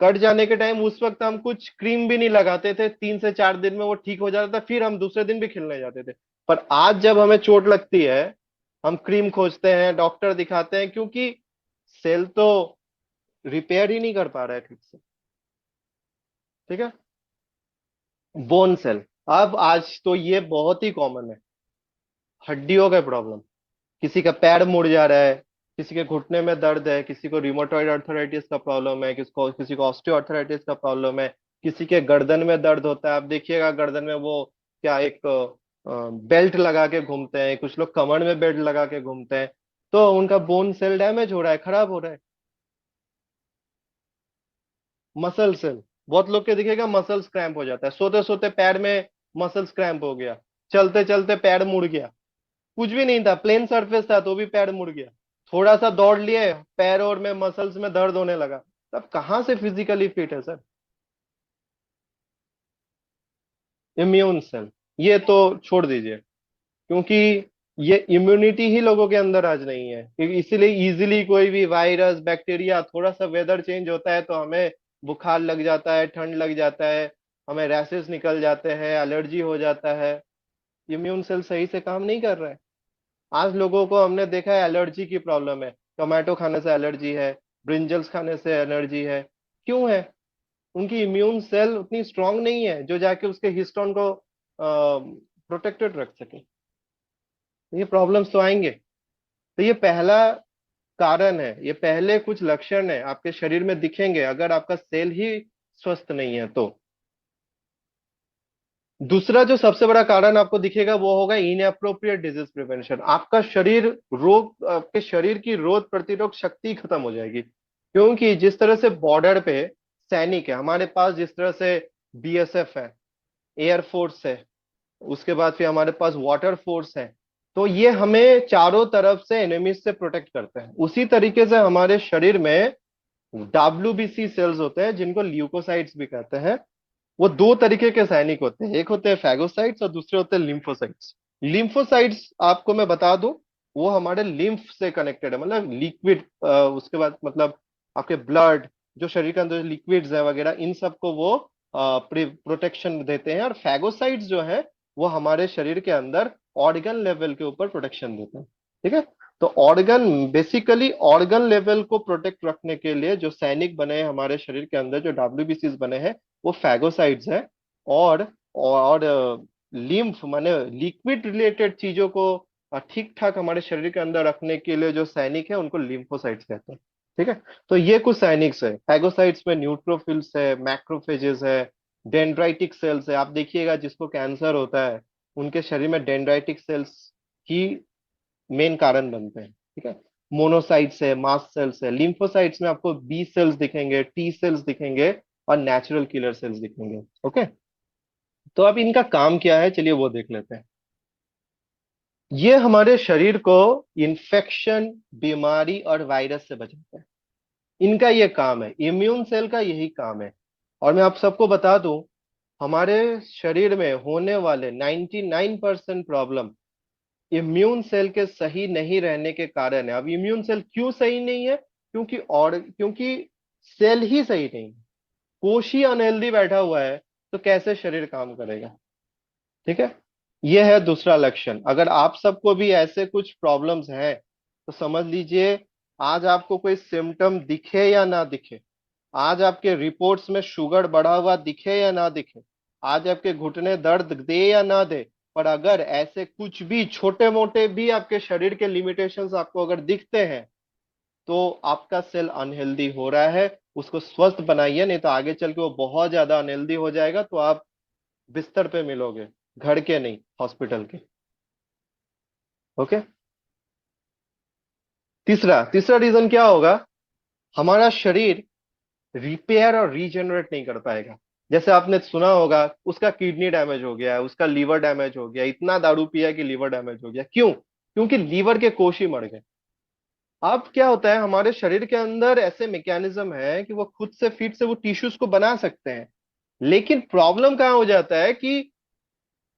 कट जाने के टाइम उस वक्त हम कुछ क्रीम भी नहीं लगाते थे, 3 से 4 दिन में वो ठीक हो जाता था, फिर हम दूसरे दिन भी खेलने जाते थे। पर आज जब हमें चोट लगती है, हम क्रीम खोजते हैं, डॉक्टर दिखाते हैं, क्योंकि सेल तो रिपेयर ही नहीं कर पा रहा है ठीक से। ठीक है। बोन सेल, अब आज तो ये बहुत ही कॉमन है, हड्डियों का प्रॉब्लम। किसी का पैर मुड़ जा रहा है, किसी के घुटने में दर्द है, किसी को रिमोटॉइड अर्थराइटिस का प्रॉब्लम है, किसी को ऑस्टियोआर्थराइटिस का प्रॉब्लम है, किसी के गर्दन में दर्द होता है, आप देखिएगा गर्दन में वो क्या एक बेल्ट लगा के घूमते हैं, कुछ लोग कमर में बेल्ट लगा के घूमते हैं, तो उनका बोन सेल डैमेज हो रहा है, खराब हो रहा है। मसल सेल, बहुत लोग के दिखेगा मसल्स क्रैम्प हो जाता है, सोते सोते पैर में मसल्स क्रैम्प हो गया, चलते चलते पैर मुड़ गया, कुछ भी नहीं था, प्लेन सरफेस था तो भी पैर मुड़ गया, थोड़ा सा दौड़ लिए पैर और में मसल्स में दर्द होने लगा। तब कहाँ से फिजिकली फिट है सर? इम्यून सेल, ये तो छोड़ दीजिए, क्योंकि ये इम्यूनिटी ही लोगों के अंदर आज नहीं है, क्योंकि इसीलिए इजीली कोई भी वायरस बैक्टीरिया, थोड़ा सा वेदर चेंज होता है तो हमें बुखार लग जाता है, ठंड लग जाता है, हमें रैशेस निकल जाते हैं, एलर्जी हो जाता है। इम्यून सेल सही से काम नहीं कर रहा है। आज लोगों को हमने देखा है एलर्जी की प्रॉब्लम है, टोमेटो खाने से एलर्जी है, ब्रिंजल्स खाने से एलर्जी है। क्यों है? उनकी इम्यून सेल उतनी स्ट्रांग नहीं है जो जाके उसके हिस्टोन को प्रोटेक्टेड रख सके। ये प्रॉब्लम्स तो आएंगे। तो ये पहला कारण है, ये पहले कुछ लक्षण है आपके शरीर में दिखेंगे अगर आपका सेल ही स्वस्थ नहीं है तो। दूसरा जो सबसे बड़ा कारण आपको दिखेगा वो होगा इनअप्रोप्रिएट डिजीज प्रिवेंशन। आपका शरीर रोग, आपके शरीर की रोग प्रतिरोधक शक्ति खत्म हो जाएगी, क्योंकि जिस तरह से बॉर्डर पे सैनिक है हमारे पास, जिस तरह से बीएसएफ है, एयरफोर्स है, उसके बाद फिर हमारे पास वाटर फोर्स है, तो ये हमें चारों तरफ से एनिमीज से प्रोटेक्ट करते हैं। उसी तरीके से हमारे शरीर में डब्ल्यूबीसी सेल्स होते हैं जिनको ल्यूकोसाइट्स भी कहते हैं। वो दो तरीके के सैनिक होते हैं, एक होते हैं फैगोसाइट्स और दूसरे होते हैं लिम्फोसाइट्स। लिम्फोसाइट्स आपको मैं बता दूं, वो हमारे लिम्फ से कनेक्टेड है, मतलब लिक्विड, उसके बाद मतलब आपके ब्लड, जो शरीर के अंदर लिक्विड्स है वगैरह, इन सबको वो प्रोटेक्शन देते हैं। और फैगोसाइट्स जो है वो हमारे शरीर के अंदर ऑर्गन लेवल के ऊपर प्रोटेक्शन देते हैं। ठीक है? तो ऑर्गन, बेसिकली ऑर्गन लेवल को प्रोटेक्ट रखने के लिए जो सैनिक बने हैं हमारे शरीर के अंदर, जो डब्ल्यूबीसीज बने हैं, वो फैगोसाइट्स है। और लिम्फ माने लिक्विड रिलेटेड चीजों को ठीक ठाक हमारे शरीर के अंदर रखने के लिए जो सैनिक है उनको लिम्फोसाइट्स कहते हैं। ठीक है? तो ये कुछ सैनिक्स है। फैगोसाइट्स में न्यूट्रोफिल्स है, मैक्रोफेजेस है, डेंड्राइटिक सेल्स है। आप देखिएगा जिसको कैंसर होता है उनके शरीर में डेंड्राइटिक सेल्स ही मेन कारण बनते हैं। ठीक है? मोनोसाइट्स है, मास्ट सेल्स है। लिम्फोसाइट्स में आपको बी सेल्स दिखेंगे, टी सेल्स दिखेंगे और नेचुरल किलर सेल्स दिखेंगे। ओके? तो अब इनका काम क्या है, चलिए वो देख लेते हैं। ये हमारे शरीर को इन्फेक्शन, बीमारी और वायरस से बचाते हैं। इनका ये काम है, इम्यून सेल का यही काम है। और मैं आप सबको बता दूं, हमारे शरीर में होने वाले 99% प्रॉब्लम इम्यून सेल के सही नहीं रहने के कारण है। अब इम्यून सेल क्यों सही नहीं है? क्योंकि सेल ही सही नहीं है। कोश ही अनहेल्दी बैठा हुआ है तो कैसे शरीर काम करेगा? ठीक है? यह है दूसरा लक्षण। अगर आप सबको भी ऐसे कुछ प्रॉब्लम्स हैं तो समझ लीजिए, आज आपको कोई सिम्टम दिखे या ना दिखे, आज आपके रिपोर्ट्स में शुगर बढ़ा हुआ दिखे या ना दिखे, आज आपके घुटने दर्द दे या ना दे, पर अगर ऐसे कुछ भी छोटे मोटे भी आपके शरीर के लिमिटेशंस आपको अगर दिखते हैं तो आपका सेल अनहेल्दी हो रहा है। उसको स्वस्थ बनाइए, नहीं तो आगे चल के वो बहुत ज्यादा अनहेल्दी हो जाएगा तो आप बिस्तर पे मिलोगे, घर के नहीं, हॉस्पिटल के। ओके? तीसरा तीसरा रीजन क्या होगा? हमारा शरीर रिपेयर और रीजनरेट नहीं कर पाएगा। जैसे आपने सुना होगा उसका किडनी डैमेज हो गया है, उसका लीवर डैमेज हो गया, इतना दारू पिया कि लीवर डैमेज हो गया। क्यों? क्योंकि लीवर के कोश ही मर गए। अब क्या होता है, हमारे शरीर के अंदर ऐसे मैकेनिज्म है कि वो खुद से फिट से वो टिश्यूज को बना सकते हैं, लेकिन प्रॉब्लम कहाँ हो जाता है कि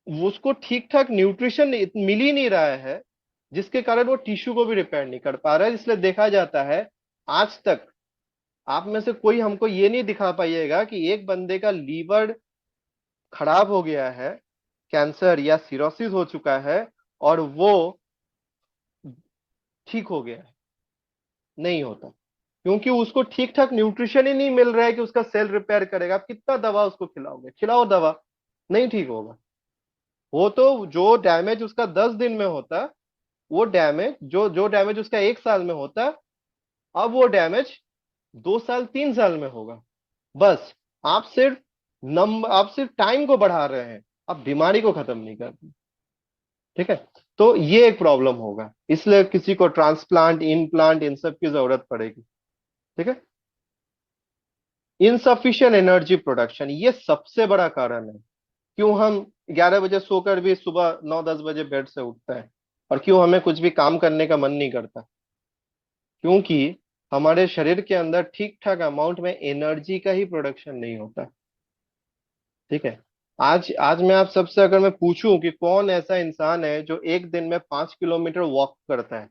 उसको ठीक ठाक न्यूट्रिशन मिल ही नहीं रहा है, जिसके कारण वो टिश्यू को भी रिपेयर नहीं कर पा रहा है। इसलिए देखा जाता है आज तक आप में से कोई हमको ये नहीं दिखा पाइएगा कि एक बंदे का लीवर खराब हो गया है, कैंसर या सिरोसिस हो चुका है और वो ठीक हो गया है। नहीं होता, क्योंकि उसको ठीक ठाक न्यूट्रिशन ही नहीं मिल रहा है कि उसका सेल रिपेयर करेगा। आप कितना दवा उसको खिलाओगे, खिलाओ दवा, नहीं ठीक होगा। वो तो जो डैमेज उसका 10 दिन में होता, वो डैमेज जो जो डैमेज उसका 1 साल में होता, अब वो डैमेज 2 साल 3 साल में होगा। बस आप सिर्फ आप सिर्फ टाइम को बढ़ा रहे हैं, आप बीमारी को खत्म नहीं कर रहे। ठीक है, तो ये एक प्रॉब्लम होगा, इसलिए किसी को ट्रांसप्लांट, इम्प्लांट, इन सब की जरूरत पड़ेगी। ठीक है, इनसफिशिएंट एनर्जी प्रोडक्शन ये सबसे बड़ा कारण है क्यों हम 11 बजे सोकर भी सुबह 9-10 बजे बेड से उठते हैं, और क्यों हमें कुछ भी काम करने का मन नहीं करता। क्योंकि हमारे शरीर के अंदर ठीक ठाक अमाउंट में एनर्जी का ही प्रोडक्शन नहीं होता। ठीक है, आज आज मैं आप सबसे अगर मैं पूछूं कि कौन ऐसा इंसान है जो एक दिन में 5 किलोमीटर वॉक करता है,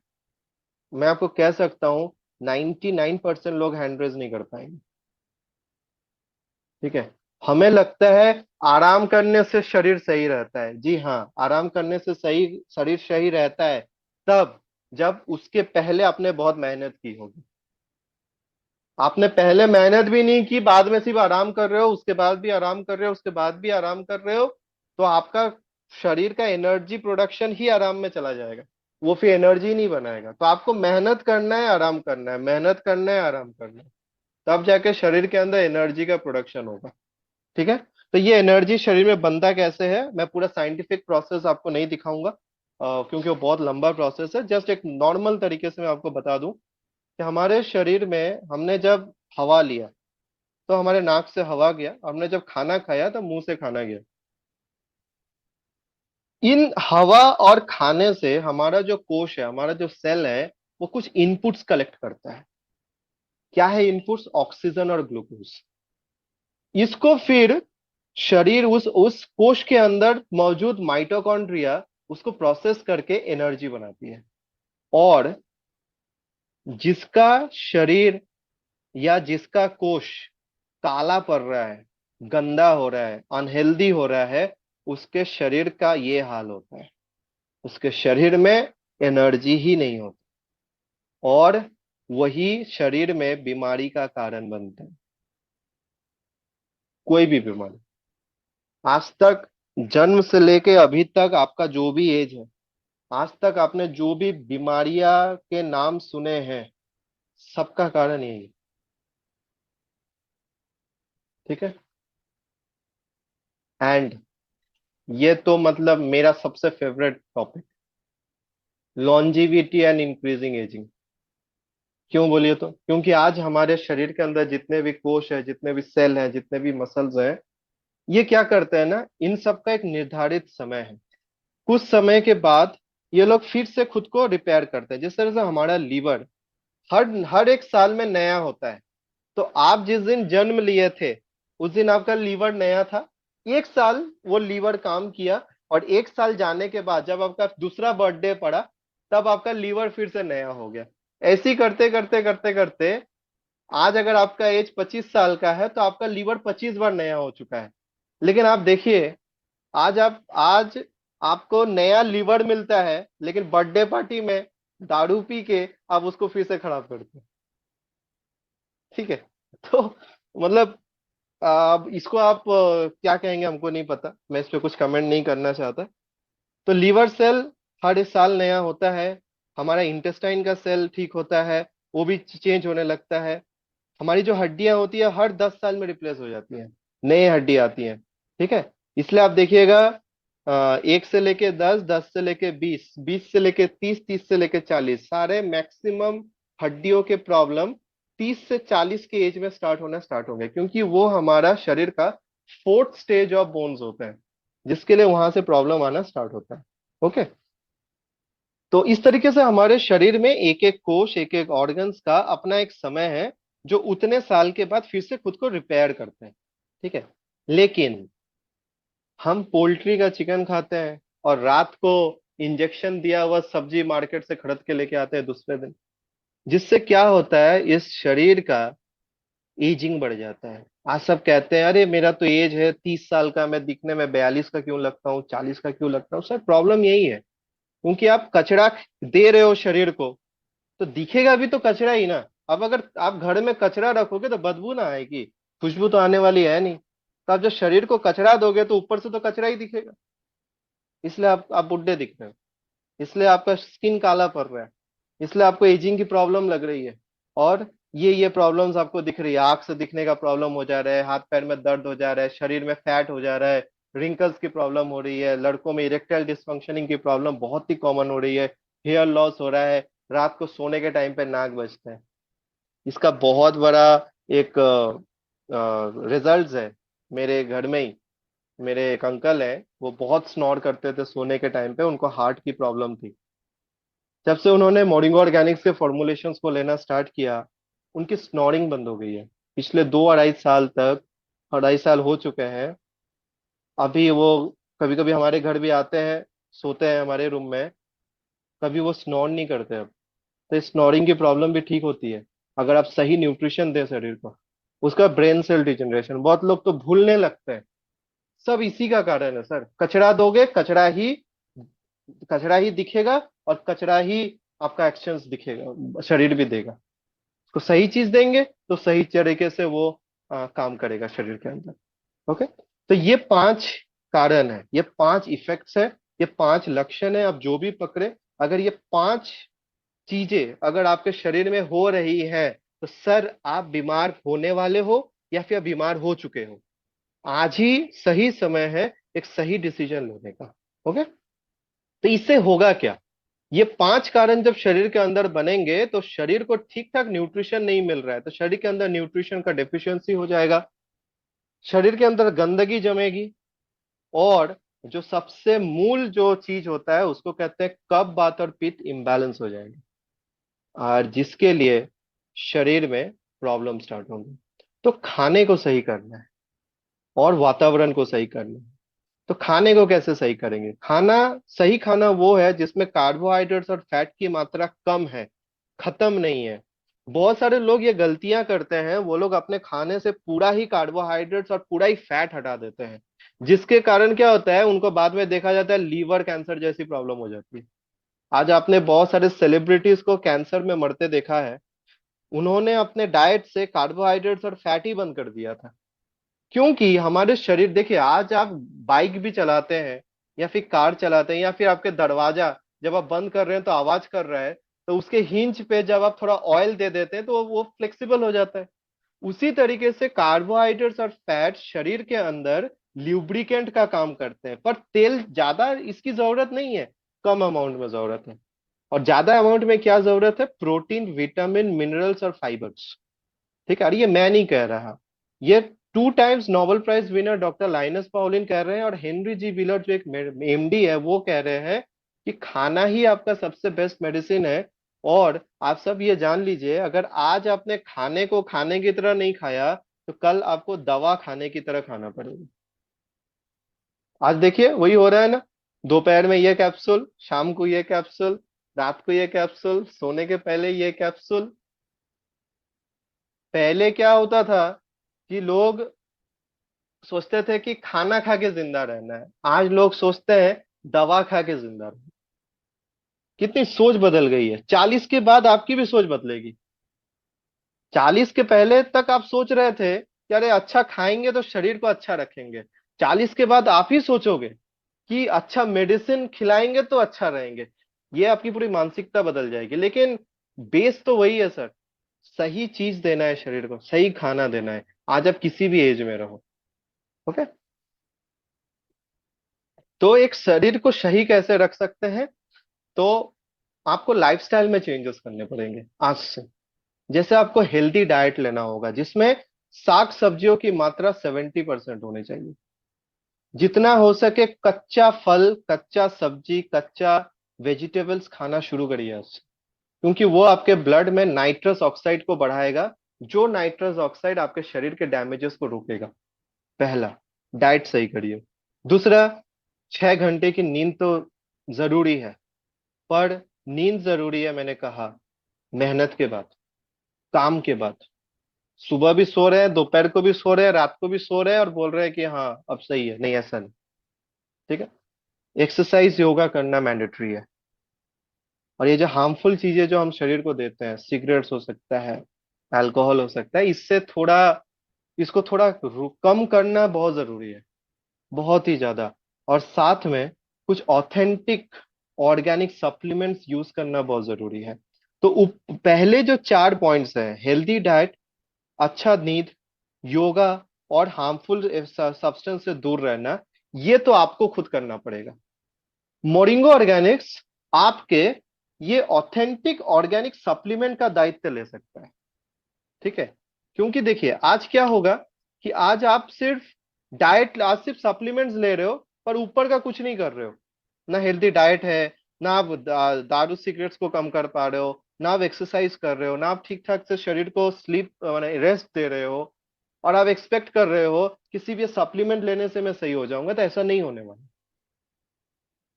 मैं आपको कह सकता हूँ 99% लोग हैंड रेज नहीं कर पाएंगे। ठीक है, हमें लगता है आराम करने से शरीर सही रहता है। जी हाँ, आराम करने से सही शरीर सही रहता है तब जब उसके पहले आपने बहुत मेहनत की होगी। आपने पहले मेहनत भी नहीं की, बाद में सिर्फ आराम कर रहे हो, उसके बाद भी आराम कर रहे हो, उसके बाद भी आराम कर रहे हो, तो आपका शरीर का एनर्जी प्रोडक्शन ही आराम में चला जाएगा, वो फिर एनर्जी नहीं बनाएगा। तो आपको मेहनत करना है, आराम करना है, मेहनत करना है, आराम करना है, तब जाके शरीर के अंदर एनर्जी का प्रोडक्शन होगा। ठीक है, तो ये एनर्जी शरीर में बनता कैसे है, मैं पूरा साइंटिफिक प्रोसेस आपको नहीं दिखाऊंगा, क्योंकि वो बहुत लंबा प्रोसेस है। जस्ट एक नॉर्मल तरीके से मैं आपको बता दूं कि हमारे शरीर में हमने जब हवा लिया तो हमारे नाक से हवा गया, हमने जब खाना खाया तो मुंह से खाना गया। इन हवा और खाने से हमारा जो कोश है, हमारा जो सेल है, वो कुछ इनपुट्स कलेक्ट करता है। क्या है इनपुट्स? ऑक्सीजन और ग्लूकोज। इसको फिर शरीर उस कोश के अंदर मौजूद माइटोकॉन्ड्रिया उसको प्रोसेस करके एनर्जी बनाती है। और जिसका शरीर या जिसका कोश काला पड़ रहा है, गंदा हो रहा है, अनहेल्दी हो रहा है, उसके शरीर का ये हाल होता है, उसके शरीर में एनर्जी ही नहीं होती, और वही शरीर में बीमारी का कारण बनता है। कोई भी बीमारी, आज तक जन्म से लेके अभी तक आपका जो भी एज है, आज तक आपने जो भी बीमारियां के नाम सुने हैं, सबका कारण यही है। ठीक है, एंड ये तो मतलब मेरा सबसे favourite topic, longevity and increasing ageing. क्यों बोलिए तो? क्योंकि आज हमारे शरीर के अंदर जितने भी कोश है, जितने भी सेल हैं, जितने भी मसल्स हैं, ये क्या करते हैं ना, इन सब का एक निर्धारित समय है। कुछ समय के बाद ये लोग फिर से खुद को रिपेयर करते हैं। जिस तरह से हमारा लीवर हर हर एक साल में नया होता है, तो आप जिस दिन जन्म लिए थे उस दिन आपका लीवर नया था, एक साल वो लीवर काम किया, और एक साल जाने के बाद जब आपका दूसरा बर्थडे पड़ा, तब आपका लीवर फिर से नया हो गया। ऐसे ही करते करते करते करते आज अगर आपका एज 25 साल का है तो आपका लीवर 25 बार नया हो चुका है। लेकिन आप देखिए, आज आपको नया लीवर मिलता है, लेकिन बर्थडे पार्टी में दारू पी के आप उसको फिर से खराब करते हैं। ठीक है, तो मतलब अब इसको आप क्या कहेंगे हमको नहीं पता, मैं इस पे कुछ कमेंट नहीं करना चाहता। तो लीवर सेल हर इस साल नया होता है, हमारा इंटेस्टाइन का सेल ठीक होता है, वो भी चेंज होने लगता है। हमारी जो हड्डियां होती है हर 10 साल में रिप्लेस हो जाती हैं, नई हड्डी आती हैं। ठीक है, इसलिए आप देखिएगा 1 से लेके 10, 10 से लेके 20, 20 से लेके 30, 30 से लेके 40, सारे मैक्सिमम हड्डियों के प्रॉब्लम 30 से 40 के एज में स्टार्ट हो गए, क्योंकि वो हमारा शरीर का फोर्थ स्टेज ऑफ बोन्स होता है, जिसके लिए वहां से प्रॉब्लम आना स्टार्ट होता है। ओके, तो इस तरीके से हमारे शरीर में एक एक कोश, एक एक ऑर्गन्स का अपना एक समय है, जो उतने साल के बाद फिर से खुद को रिपेयर करते हैं। ठीक है, लेकिन हम पोल्ट्री का चिकन खाते हैं और रात को इंजेक्शन दिया हुआ सब्जी मार्केट से खरीद के लेके आते हैं दूसरे दिन, जिससे क्या होता है, इस शरीर का एजिंग बढ़ जाता है। आज सब कहते हैं अरे मेरा तो एज है 30 साल का, मैं दिखने में 42 का क्यों लगता हूँ, 40 का क्यों लगता हूँ। सर प्रॉब्लम यही है, क्योंकि आप कचरा दे रहे हो शरीर को, तो दिखेगा भी तो कचरा ही ना। अब अगर आप घर में कचरा रखोगे तो बदबू ना आएगी, खुशबू तो आने वाली है नहीं। तो आप जब शरीर को कचरा दोगे तो ऊपर से तो कचरा ही दिखेगा, इसलिए आप बुड्ढे दिख रहे हो, इसलिए आपका स्किन काला पड़ रहा है, इसलिए आपको एजिंग की प्रॉब्लम लग रही है। और ये प्रॉब्लम्स आपको दिख रही है, आंख से दिखने का प्रॉब्लम हो जा रहा है, हाथ पैर में दर्द हो जा रहा है, शरीर में फैट हो जा रहा है, रिंकल्स की प्रॉब्लम हो रही है, लड़कों में इरेक्टाइल डिसफंक्शनिंग की प्रॉब्लम बहुत ही कॉमन हो रही है, हेयर लॉस हो रहा है, रात को सोने के टाइम पे नाक बजता है। इसका बहुत बड़ा एक रिजल्ट है। मेरे घर में ही मेरे एक अंकल है, वो बहुत स्नोर करते थे सोने के टाइम पे, उनको हार्ट की प्रॉब्लम थी। जब से उन्होंने मोरिंगा ऑर्गेनिक्स के फॉर्मुलेशंस को लेना स्टार्ट किया, उनकी स्नोरिंग बंद हो गई है। पिछले 2 अढ़ाई साल तक, 2.5 साल हो चुके हैं, अभी वो कभी कभी हमारे घर भी आते हैं, सोते हैं हमारे रूम में, कभी वो स्नोर नहीं करते अब। तो स्नोरिंग की प्रॉब्लम भी ठीक होती है अगर आप सही न्यूट्रिशन दें शरीर को। उसका ब्रेन सेल डिजनरेशन, बहुत लोग तो भूलने लगते हैं, सब इसी का कारण है सर। कचरा दोगे, कचरा ही दिखेगा, और कचरा ही आपका एक्शंस दिखेगा, शरीर भी देगा। उसको सही चीज देंगे तो सही तरीके से वो काम करेगा शरीर के अंदर। ओके। तो ये 5 कारण है, ये 5 इफेक्ट्स है, ये 5 लक्षण है, आप जो भी पकड़े, अगर ये 5 चीजें अगर आपके शरीर में हो रही है, तो सर आप बीमार होने वाले हो या फिर बीमार हो चुके हो। आज ही सही समय है एक सही डिसीजन लेने का। ओके। तो इससे होगा क्या? ये 5 कारण जब शरीर के अंदर बनेंगे, तो शरीर को ठीक ठाक न्यूट्रिशन नहीं मिल रहा है, तो शरीर के अंदर न्यूट्रिशन का डेफिशिएंसी हो जाएगा, शरीर के अंदर गंदगी जमेगी, और जो सबसे मूल जो चीज होता है उसको कहते हैं कफ वात और पित्त इम्बैलेंस हो जाएंगे, और जिसके लिए शरीर में प्रॉब्लम स्टार्ट होंगी। तो खाने को सही करना है और वातावरण को सही करना है। तो खाने को कैसे सही करेंगे? सही खाना वो है जिसमें कार्बोहाइड्रेट्स और फैट की मात्रा कम है, खत्म नहीं है। बहुत सारे लोग ये गलतियां करते हैं, वो लोग अपने खाने से पूरा ही कार्बोहाइड्रेट्स और पूरा ही फैट हटा देते हैं, जिसके कारण क्या होता है, उनको बाद में देखा जाता है लीवर कैंसर जैसी प्रॉब्लम हो जाती है। आज आपने बहुत सारे सेलिब्रिटीज को कैंसर में मरते देखा है, उन्होंने अपने डाइट से कार्बोहाइड्रेट्स और फैट ही बंद कर दिया था। क्योंकि हमारे शरीर, देखिए आज आप बाइक भी चलाते हैं या फिर कार चलाते हैं, या फिर आपके दरवाजा जब आप बंद कर रहे हैं तो आवाज कर रहा है, तो उसके हिंज पे जब आप थोड़ा ऑयल दे देते हैं तो वो फ्लेक्सिबल हो जाता है। उसी तरीके से कार्बोहाइड्रेट्स और फैट शरीर के अंदर ल्यूब्रिकेंट का काम करते हैं, पर तेल ज्यादा इसकी जरूरत नहीं है, कम अमाउंट में जरूरत है। और ज्यादा अमाउंट में क्या जरूरत है? प्रोटीन, विटामिन, मिनरल्स और फाइबर्स। ठीक है, और ये मैं नहीं कह रहा, ये 2 times Nobel prize winner doctor Linus Pauling कह रहे हैं, और हेनरी जी विलर जो एक एमडी है वो कह रहे हैं कि खाना ही आपका सबसे बेस्ट मेडिसिन है। और आप सब ये जान लीजिए, अगर आज आपने खाने को खाने की तरह नहीं खाया, तो कल आपको दवा खाने की तरह खाना पड़ेगा। आज देखिए वही हो रहा है ना, दोपहर में ये कैप्सूल, शाम को ये कैप्सूल, रात को ये कैप्सूल, सोने के पहले ये कैप्सूल। पहले क्या होता था कि लोग सोचते थे कि खाना खा के जिंदा रहना है, आज लोग सोचते हैं दवा खा के जिंदा रहना। कितनी सोच बदल गई है, 40 के बाद आपकी भी सोच बदलेगी। 40 के पहले तक आप सोच रहे थे कि अरे अच्छा खाएंगे तो शरीर को अच्छा रखेंगे, 40 के बाद आप ही सोचोगे कि अच्छा मेडिसिन खिलाएंगे तो अच्छा रहेंगे। ये आपकी पूरी मानसिकता बदल जाएगी, लेकिन बेस तो वही है सर। सही चीज देना है शरीर को, सही खाना देना है, आज आप किसी भी एज में रहो। ओके। तो एक शरीर को सही कैसे रख सकते हैं? तो आपको लाइफस्टाइल में चेंजेस करने पड़ेंगे आज से। जैसे आपको हेल्दी डाइट लेना होगा जिसमें साग सब्जियों की मात्रा 70% होनी चाहिए। जितना हो सके कच्चा फल, कच्चा सब्जी, कच्चा वेजिटेबल्स खाना शुरू करिए आज से। क्योंकि वो आपके ब्लड में नाइट्रस ऑक्साइड को बढ़ाएगा, जो नाइट्रस ऑक्साइड आपके शरीर के डैमेजेस को रोकेगा। पहला, डाइट सही करिए। दूसरा, 6 घंटे की नींद तो जरूरी है, पर नींद जरूरी है मैंने कहा मेहनत के बाद, काम के बाद। सुबह भी सो रहे हैं, दोपहर को भी सो रहे हैं, रात को भी सो रहे हैं, और बोल रहे हैं कि हाँ अब सही है, नहीं ऐसा नहीं। ठीक है। एक्सरसाइज, योगा करना मैंडेटरी है। और ये जो हार्मफुल चीजें जो हम शरीर को देते हैं, सिगरेट्स हो सकता है, अल्कोहल हो सकता है, इसको थोड़ा कम करना बहुत जरूरी है, बहुत ही ज्यादा। और साथ में कुछ ऑथेंटिक ऑर्गेनिक सप्लीमेंट्स यूज करना बहुत जरूरी है। तो पहले जो 4 पॉइंट्स हैं, हेल्दी डाइट, अच्छा नींद, योगा और हार्मफुल सब्सटेंस से दूर रहना, ये तो आपको खुद करना पड़ेगा। मोरिंगो ऑर्गेनिक्स आपके ये ऑथेंटिक ऑर्गेनिक सप्लीमेंट का दायित्व ले सकता है। ठीक है, क्योंकि देखिए आज क्या होगा कि आज आप सिर्फ डाइट, आज सिर्फ सप्लीमेंट्स ले रहे हो पर ऊपर का कुछ नहीं कर रहे हो। ना हेल्दी डाइट है, ना आप दारू सिगरेट्स को कम कर पा रहे हो, ना आप एक्सरसाइज कर रहे हो, ना आप ठीक ठाक से शरीर को स्लीप माने रेस्ट दे रहे हो, और आप एक्सपेक्ट कर रहे हो किसी भी सप्लीमेंट लेने से मैं सही हो जाऊंगा, तो ऐसा नहीं होने वाला।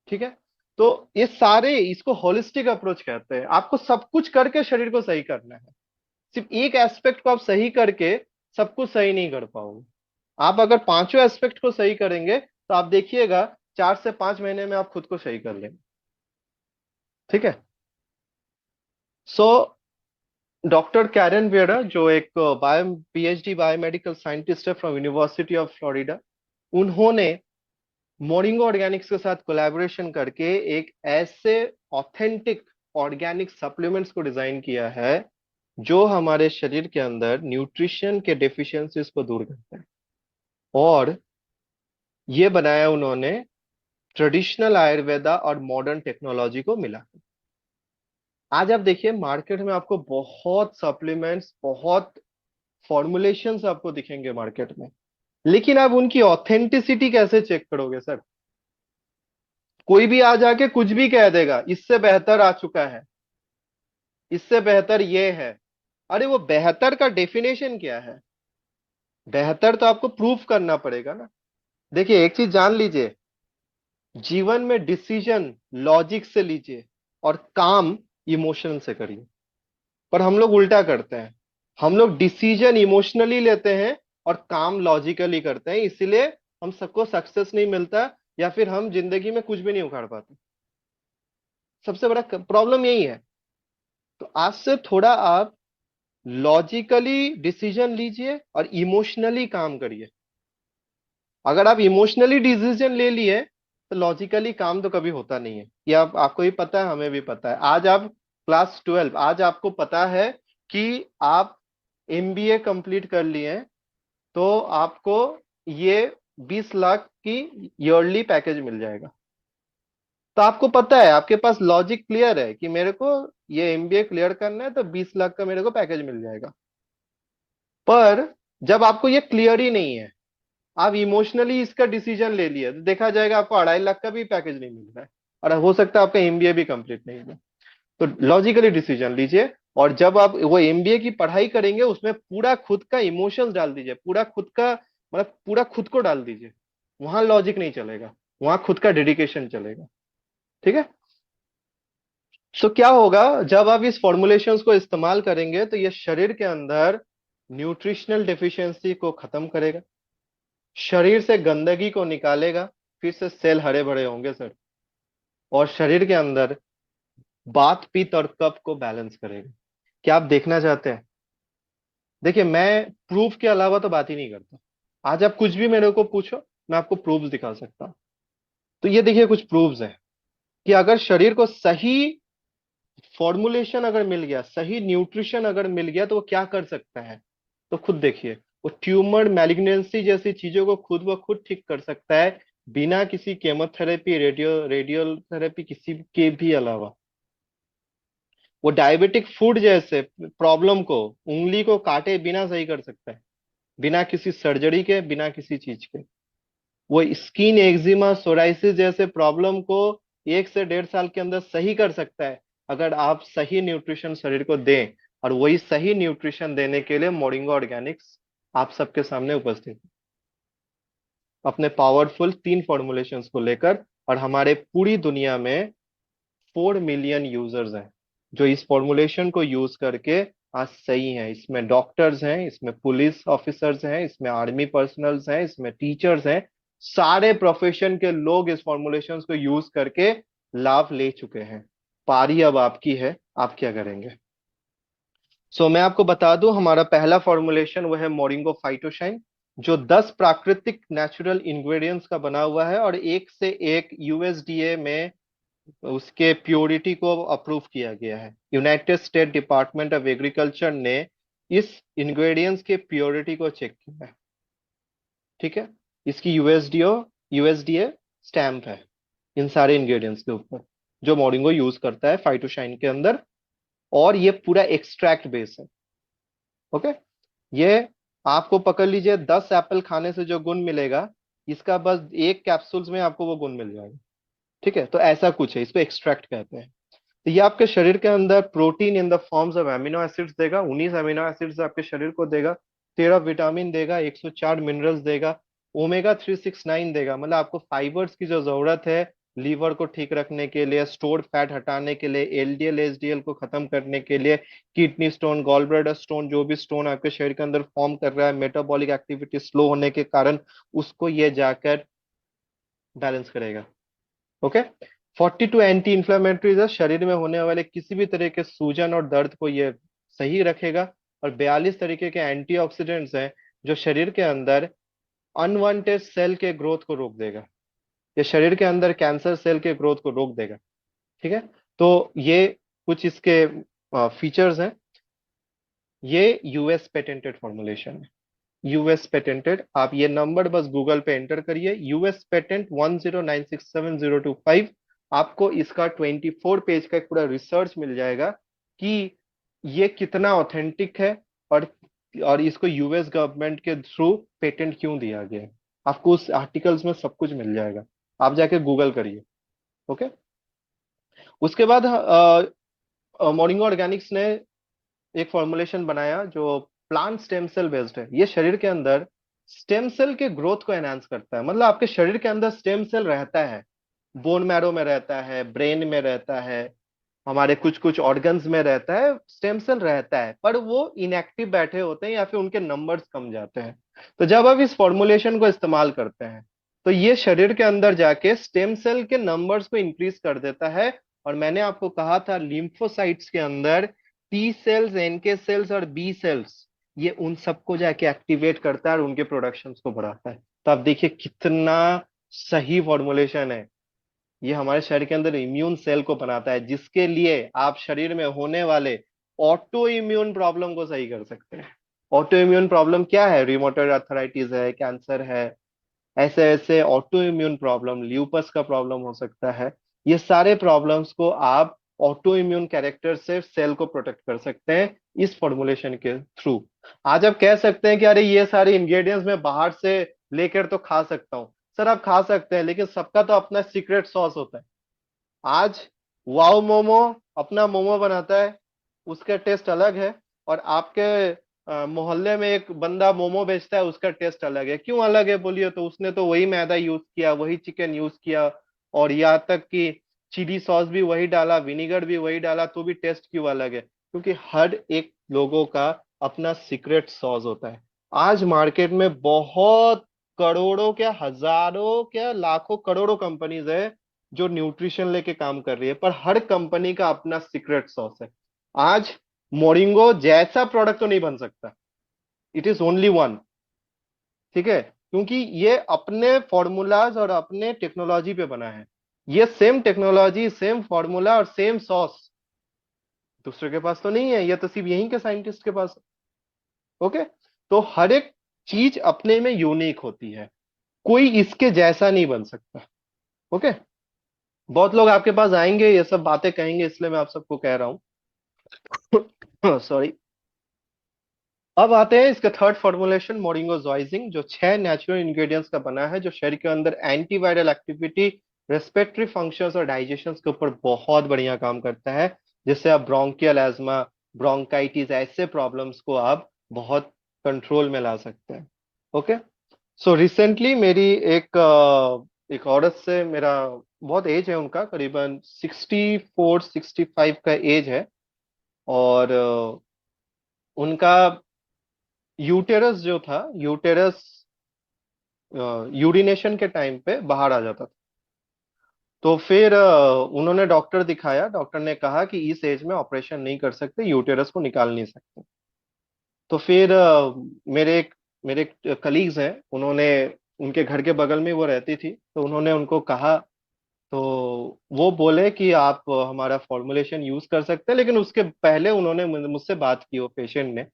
ठीक है, तो ये सारे, इसको होलिस्टिक अप्रोच कहते हैं। आपको सब कुछ करके शरीर को सही करना है। सिर्फ एक एस्पेक्ट को आप सही करके सब कुछ सही नहीं कर पाओगे। आप अगर पांचों एस्पेक्ट को सही करेंगे तो आप देखिएगा 4 से 5 महीने में आप खुद को सही कर लेंगे। ठीक है। सो डॉक्टर कैरन वेरा, जो एक पीएचडी बायोमेडिकल साइंटिस्ट है फ्रॉम यूनिवर्सिटी ऑफ फ्लोरिडा, उन्होंने मोरिंगो ऑर्गेनिक्स के साथ कोलैबोरेशन करके एक ऐसे ऑथेंटिक ऑर्गेनिक सप्लीमेंट्स को डिजाइन किया है जो हमारे शरीर के अंदर न्यूट्रिशन के डेफिशिएंसीज को दूर करता है। और ये बनाया उन्होंने ट्रेडिशनल आयुर्वेदा और मॉडर्न टेक्नोलॉजी को मिला। आज आप देखिए मार्केट में आपको बहुत सप्लीमेंट्स, बहुत फॉर्मुलेशंस आपको दिखेंगे मार्केट में, लेकिन आप उनकी ऑथेंटिसिटी कैसे चेक करोगे सर? कोई भी आ जाके कुछ भी कह देगा, इससे बेहतर आ चुका है, इससे बेहतर ये है। अरे वो बेहतर का डेफिनेशन क्या है? बेहतर तो आपको प्रूफ करना पड़ेगा ना। देखिए एक चीज जान लीजिए, जीवन में डिसीजन लॉजिक से लीजिए और काम इमोशन से करिए। पर हम लोग उल्टा करते हैं, हम लोग डिसीजन इमोशनली लेते हैं और काम लॉजिकली करते हैं, इसीलिए हम सबको सक्सेस नहीं मिलता, या फिर हम जिंदगी में कुछ भी नहीं उखाड़ पाते। सबसे बड़ा प्रॉब्लम यही है। तो आज से थोड़ा आप लॉजिकली डिसीजन लीजिए और इमोशनली काम करिए। अगर आप इमोशनली डिसीजन ले लिए तो लॉजिकली काम तो कभी होता नहीं है। ये आपको भी पता है, हमें भी पता है। आज आप क्लास 12, आज आपको पता है कि आप एमबीए कंप्लीट कर लिए हैं, तो आपको ये 20 लाख की ईयरली पैकेज मिल जाएगा। तो आपको पता है, आपके पास लॉजिक क्लियर है कि मेरे को ये एमबीए क्लियर करना है तो 20 लाख का मेरे को पैकेज मिल जाएगा। पर जब आपको ये क्लियर ही नहीं है, आप इमोशनली इसका डिसीजन ले लिए, तो देखा जाएगा आपको 2.5 लाख का भी पैकेज नहीं मिल रहा है, और हो सकता है आपका एमबीए भी कंप्लीट नहीं हो। तो लॉजिकली डिसीजन लीजिए, और जब आप वो एमबीए की पढ़ाई करेंगे उसमें पूरा खुद का इमोशंस डाल दीजिए, पूरा खुद का मतलब पूरा खुद को डाल दीजिए। वहां लॉजिक नहीं चलेगा, वहां खुद का डेडिकेशन चलेगा। ठीक है। सो क्या होगा जब आप इस फॉर्मुलेशंस को इस्तेमाल करेंगे, तो ये शरीर के अंदर न्यूट्रिशनल डेफिशिएंसी को खत्म करेगा, शरीर से गंदगी को निकालेगा, फिर से सेल हरे भरे होंगे सर, और शरीर के अंदर बात पित्त और कफ को बैलेंस करेगा। क्या आप देखना चाहते हैं? देखिए मैं प्रूफ के अलावा तो बात ही नहीं करता। आज आप कुछ भी मेरे को पूछो, मैं आपको प्रूफ दिखा सकता हूं। तो ये देखिए कुछ प्रूफ्स हैं कि अगर शरीर को सही फॉर्मुलेशन अगर मिल गया, सही न्यूट्रिशन अगर मिल गया, तो वो क्या कर सकता है। तो खुद देखिए, वो ट्यूमर, मैलिग्नेंसी जैसी चीजों को खुद ब खुद ठीक कर सकता है, बिना किसी केमोथेरेपी, रेडियल थेरेपी, किसी के भी अलावा। वो डायबिटिक फूड जैसे प्रॉब्लम को, उंगली को काटे बिना सही कर सकता है, बिना किसी सर्जरी के, बिना किसी चीज के। वो स्किन एक्जिमा, सोराइसिस जैसे प्रॉब्लम को 1 से 1.5 साल के अंदर सही कर सकता है, अगर आप सही न्यूट्रिशन शरीर को दें। और वही सही न्यूट्रिशन देने के लिए मोरिंगो ऑर्गेनिक्स आप सबके सामने उपस्थित है, अपने पावरफुल 3 फॉर्मुलेशंस को लेकर। और हमारे पूरी दुनिया में 4 मिलियन यूजर्स हैं जो इस फॉर्मुलेशन को यूज करके आज सही हैं। इसमें डॉक्टर्स हैं, इसमें पुलिस ऑफिसर्स हैं, इसमें आर्मी पर्सनल्स हैं, इसमें टीचर्स हैं। सारे प्रोफेशन के लोग इस फॉर्मुलेशंस को यूज करके लाभ ले चुके हैं। पारी अब आपकी है, आप क्या करेंगे? मैं आपको बता दूं, हमारा पहला फॉर्मुलेशन वो है मोरिंगो फाइटोशाइन, जो 10 प्राकृतिक नेचुरल इंग्रेडिएंट्स का बना हुआ है, और एक से एक यूएसडीए में उसके प्योरिटी को अप्रूव किया गया है। United state department of agriculture ने इस इंग्रेडिएंट्स के प्योरिटी को चेक किया है। ठीक है, इसकी यूएसडीए स्टैंप है इन सारे इंग्रेडिएंट्स के ऊपर जो मोरिंगो यूज करता है फाइटोशाइन के अंदर। और ये पूरा एक्सट्रैक्ट बेस है। ओके, ये आपको पकड़ लीजिए 10 एप्पल खाने से जो गुण मिलेगा, इसका बस एक कैप्सूल्स में आपको वो गुण मिल जाएगा। ठीक है, तो ऐसा कुछ है, इसको एक्सट्रैक्ट कहते हैं। तो ये आपके शरीर के अंदर protein in the forms of amino acids देगा, 19 अमीनो एसिड्स आपके शरीर को देगा, 13 विटामिन देगा, 104 मिनरल्स देगा, ओमेगा 369 देगा, मतलब आपको फाइबर्स की जो जरूरत है लीवर को ठीक रखने के लिए, स्टोर्ड फैट हटाने के लिए, एलडीएल एचडीएल को खत्म करने के लिए, kidney stone, gall bladder stone, जो भी स्टोन आपके शरीर के अंदर फॉर्म कर रहा है मेटाबॉलिक एक्टिविटी स्लो होने के कारण, उसको ये जाकर बैलेंस करेगा। ओके, 42 एंटी इंफ्लेमेटरीज है, शरीर में होने वाले किसी भी तरह के सूजन और दर्द को ये सही रखेगा। और 42 तरीके के एंटीऑक्सीडेंट्स हैं जो शरीर के अंदर अनवांटेड सेल के ग्रोथ को रोक देगा। ये शरीर के अंदर कैंसर सेल के ग्रोथ को रोक देगा। ठीक है, तो ये कुछ इसके फीचर्स हैं। ये यूएस पेटेंटेड फॉर्मुलेशन है। यूएस पेटेंटेड, आप ये नंबर बस गूगल पे एंटर करिए, यूएस पेटेंट 1096705। आपको इसका 24 पेज का एक पूरा रिसर्च मिल जाएगा कि ये कितना ऑथेंटिक है, और और इसको यूएस गवर्नमेंट के थ्रू पेटेंट क्यों दिया गया है। आपको उस आर्टिकल्स में सब कुछ मिल जाएगा, आप जाके गूगल करिए। ओके, उसके बाद मोरिंगो ऑर्गेनिक्स ने एक फॉर्मुलेशन बनाया जो प्लांट स्टेम सेल बेस्ड है। ये शरीर के अंदर स्टेम सेल के ग्रोथ को एनहांस करता है, मतलब आपके शरीर के अंदर स्टेम सेल रहता है, बोन मैरो में रहता है, ब्रेन में रहता है, हमारे कुछ कुछ ऑर्गन्स में रहता है, स्टेम सेल रहता है, पर वो इनएक्टिव बैठे होते हैं या फिर उनके नंबर्स कम जाते हैं। तो जब आप इस फॉर्मुलेशन को इस्तेमाल करते हैं तो ये शरीर के अंदर जाके स्टेम सेल के नंबर्स को इंक्रीज कर देता है। और मैंने आपको कहा था लिम्फोसाइट्स के अंदर टी सेल्स, एनके सेल्स और बी सेल्स, ये उन सबको जाके एक्टिवेट करता है और उनके प्रोडक्शन को बढ़ाता है। तो आप देखिए कितना सही फॉर्मुलेशन है। ये हमारे शरीर के अंदर इम्यून सेल को बनाता है, जिसके लिए आप शरीर में होने वाले ऑटो इम्यून प्रॉब्लम को सही कर सकते हैं। ऑटो इम्यून प्रॉब्लम क्या है? रिमोटॉइड अर्थराइटिस है, कैंसर है, ऐसे ऐसे ऑटो इम्यून प्रॉब्लम, ल्यूपस का प्रॉब्लम हो सकता है। ये सारे प्रॉब्लम्स को आप ऑटो इम्यून कैरेक्टर से सेल को प्रोटेक्ट कर सकते हैं इस फॉर्मुलेशन के थ्रू। आज आप कह सकते हैं कि अरे ये सारे इंग्रेडिएंट्स मैं बाहर से लेकर तो खा सकता हूँ। सर आप खा सकते हैं, लेकिन सबका तो अपना सीक्रेट सॉस होता है। आज वाओ मोमो अपना मोमो बनाता है, उसका टेस्ट अलग है। और आपके मोहल्ले में एक बंदा मोमो बेचता है, उसका टेस्ट अलग है। क्यों अलग है बोलिए? तो उसने तो वही मैदा यूज किया, वही चिकन यूज किया, और यहाँ तक कि चिली सॉस भी वही डाला, विनीगर भी वही डाला, तो भी टेस्ट क्यों अलग है? क्योंकि हर एक लोगों का अपना सीक्रेट सॉस होता है। आज मार्केट में बहुत करोड़ों, क्या हजारों, क्या लाखों करोड़ों कंपनीज है जो न्यूट्रिशन लेके काम कर रही है, पर हर कंपनी का अपना सीक्रेट सॉस है। आज मोरिंगो जैसा प्रोडक्ट तो नहीं बन सकता, इट इज ओनली वन। ठीक है, क्योंकि ये अपने फॉर्मूलाज और अपने टेक्नोलॉजी पे बना है। ये सेम टेक्नोलॉजी, सेम फॉर्मूला और सेम सॉस दूसरे के पास तो नहीं है, ये तो सिर्फ यहीं के साइंटिस्ट के पास है। ओके, तो हर एक चीज अपने में यूनिक होती है, कोई इसके जैसा नहीं बन सकता। ओके, बहुत लोग आपके पास आएंगे ये सब बातें कहेंगे, इसलिए मैं आप सबको कह रहा हूँ। सॉरी। अब आते हैं इसका थर्ड फॉर्मुलेशन, मोरिंगोजॉइजिंग, जो 6 नेचुरल इंग्रेडिएंट्स का बना है, जो शरीर के अंदर एंटीवायरल एक्टिविटी, रेस्पिरेटरी फंक्शंस और डाइजेशन के ऊपर बहुत बढ़िया काम करता है, जिससे आप ब्रोंकियल एज्मा, ब्रोंकाइटिस, ऐसे प्रॉब्लम्स को आप बहुत कंट्रोल में ला सकते हैं। ओके, सो रिसेंटली मेरी एक औरत से मेरा बहुत एज है, उनका करीबन 64 65 का एज है। और उनका यूटेरस जो था, यूटेरस यूरिनेशन के टाइम पे बाहर आ जाता था। तो फिर उन्होंने डॉक्टर दिखाया, डॉक्टर ने कहा कि इस एज में ऑपरेशन नहीं कर सकते, यूटेरस को निकाल नहीं सकते। तो फिर मेरे कलीग्स हैं, उन्होंने, उनके घर के बगल में वो रहती थी, तो उन्होंने उनको कहा तो वो बोले कि आप हमारा फॉर्मुलेशन यूज कर सकते हैं, लेकिन उसके पहले उन्होंने मुझसे बात की, वो पेशेंट ने।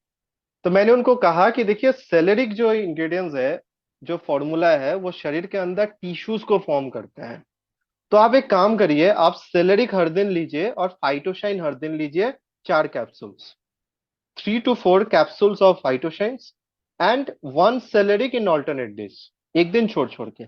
तो मैंने उनको कहा कि देखिए, सेलेरिक जो इंग्रेडिएंट्स है, जो फॉर्मूला है, वो शरीर के अंदर टिश्यूज को फॉर्म करता है। तो आप एक काम करिए, आप सेलेरिक हर दिन लीजिए और फाइटोशाइन हर दिन लीजिए, 4 capsules, 3 to 4 capsules of Phytoshines and 1 Celeric in alternate days, एक दिन छोड़ छोड़ के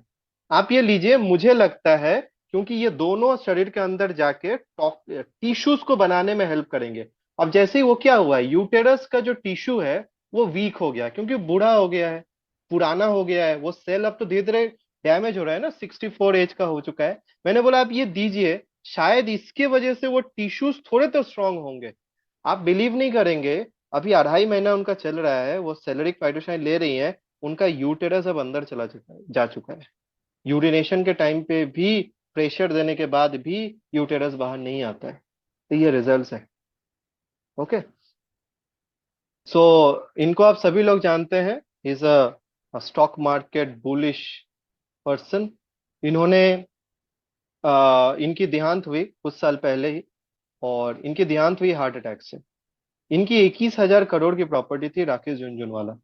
आप ये लीजिए। मुझे लगता है क्योंकि ये दोनों शरीर के अंदर जाके टिश्यूज को बनाने में हेल्प करेंगे। अब जैसे ही वो क्या हुआ है, यूटेरस का जो टिश्यू है वो वीक हो गया, क्योंकि बूढ़ा हो गया है, पुराना हो गया है वो सेल, अब तो धीरे धीरे डैमेज हो रहा है ना, 64 एज का हो चुका है। मैंने बोला आप ये दीजिए, शायद इसके वजह से वो टिश्यूज थोड़े तो स्ट्रांग होंगे। आप बिलीव नहीं करेंगे, अभी 2.5 महीना उनका चल रहा है, वो सेलेरिक फाइटोशाइन ले रही है, उनका यूटेरस अब अंदर चला चुका है, जा चुका है। यूरिनेशन के टाइम पे भी, प्रेशर देने के बाद भी यूटेरस बाहर नहीं आता है। तो ये रिजल्ट्स है। ओके। सो इनको आप सभी लोग जानते हैं, is a stock market bullish person. इन्होंने इनकी देहांत हुई कुछ साल पहले ही, और इनकी देहांत हुई हार्ट अटैक से। इनकी 21,000 करोड़ की प्रॉपर्टी थी, राकेश झुनझुनवाला।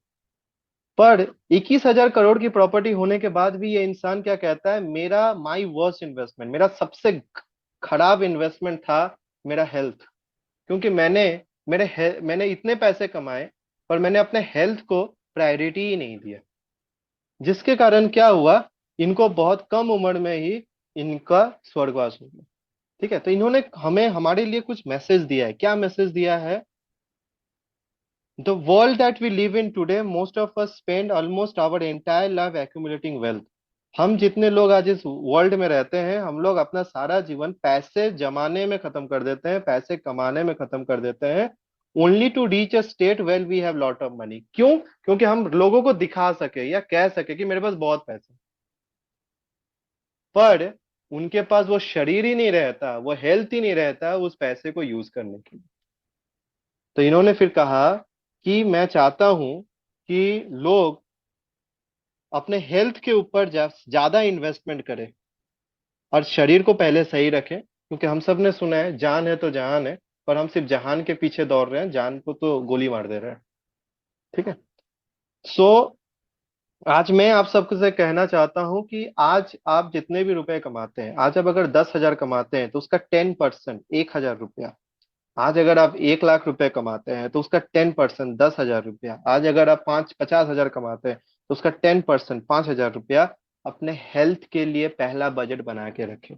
पर 21,000 करोड़ की प्रॉपर्टी होने के बाद भी ये इंसान क्या कहता है, मेरा माई वर्स्ट इन्वेस्टमेंट, मेरा सबसे खराब इन्वेस्टमेंट था मेरा हेल्थ। क्योंकि मैंने इतने पैसे कमाए, पर मैंने अपने हेल्थ को प्रायोरिटी ही नहीं दिया, जिसके कारण क्या हुआ, इनको बहुत कम उम्र में ही इनका स्वर्गवास हो गया। ठीक है, तो इन्होंने हमें, हमारे लिए कुछ मैसेज दिया है। क्या मैसेज दिया है? The world that we live in today, most of us spend almost our entire life accumulating wealth. हम जितने लोग आज इस वर्ल्ड में रहते हैं, हम लोग अपना सारा जीवन पैसे जमाने में खत्म कर देते हैं, पैसे कमाने में खत्म कर देते हैं, only to reach a state well we have lot of money. क्यों? क्योंकि हम लोगों को दिखा सके या कह सके कि मेरे पास बहुत पैसे। पर उनके पास वो शरीर ही नहीं रहता, वो हेल्थ ही नहीं रहता उस पैसे को यूज करने के लिए। तो इन्होंने फिर कहा कि मैं चाहता हूं कि लोग अपने हेल्थ के ऊपर ज्यादा इन्वेस्टमेंट करें और शरीर को पहले सही रखें, क्योंकि हम सब ने सुना है जान है तो जहान है, पर हम सिर्फ जहान के पीछे दौड़ रहे हैं, जान को तो गोली मार दे रहे हैं। ठीक है। सो आज मैं आप सबसे कहना चाहता हूं कि आज आप जितने भी रुपए कमाते हैं, आज आप अगर 10,000 कमाते हैं तो उसका 10%, 1,000 रुपया। आज अगर आप 1 लाख रुपए कमाते हैं तो उसका 10%, 10,000 रुपया। आज अगर आप 50,000 कमाते हैं तो उसका 10%, 5,000 रुपया अपने हेल्थ के लिए पहला बजट बना के रखें।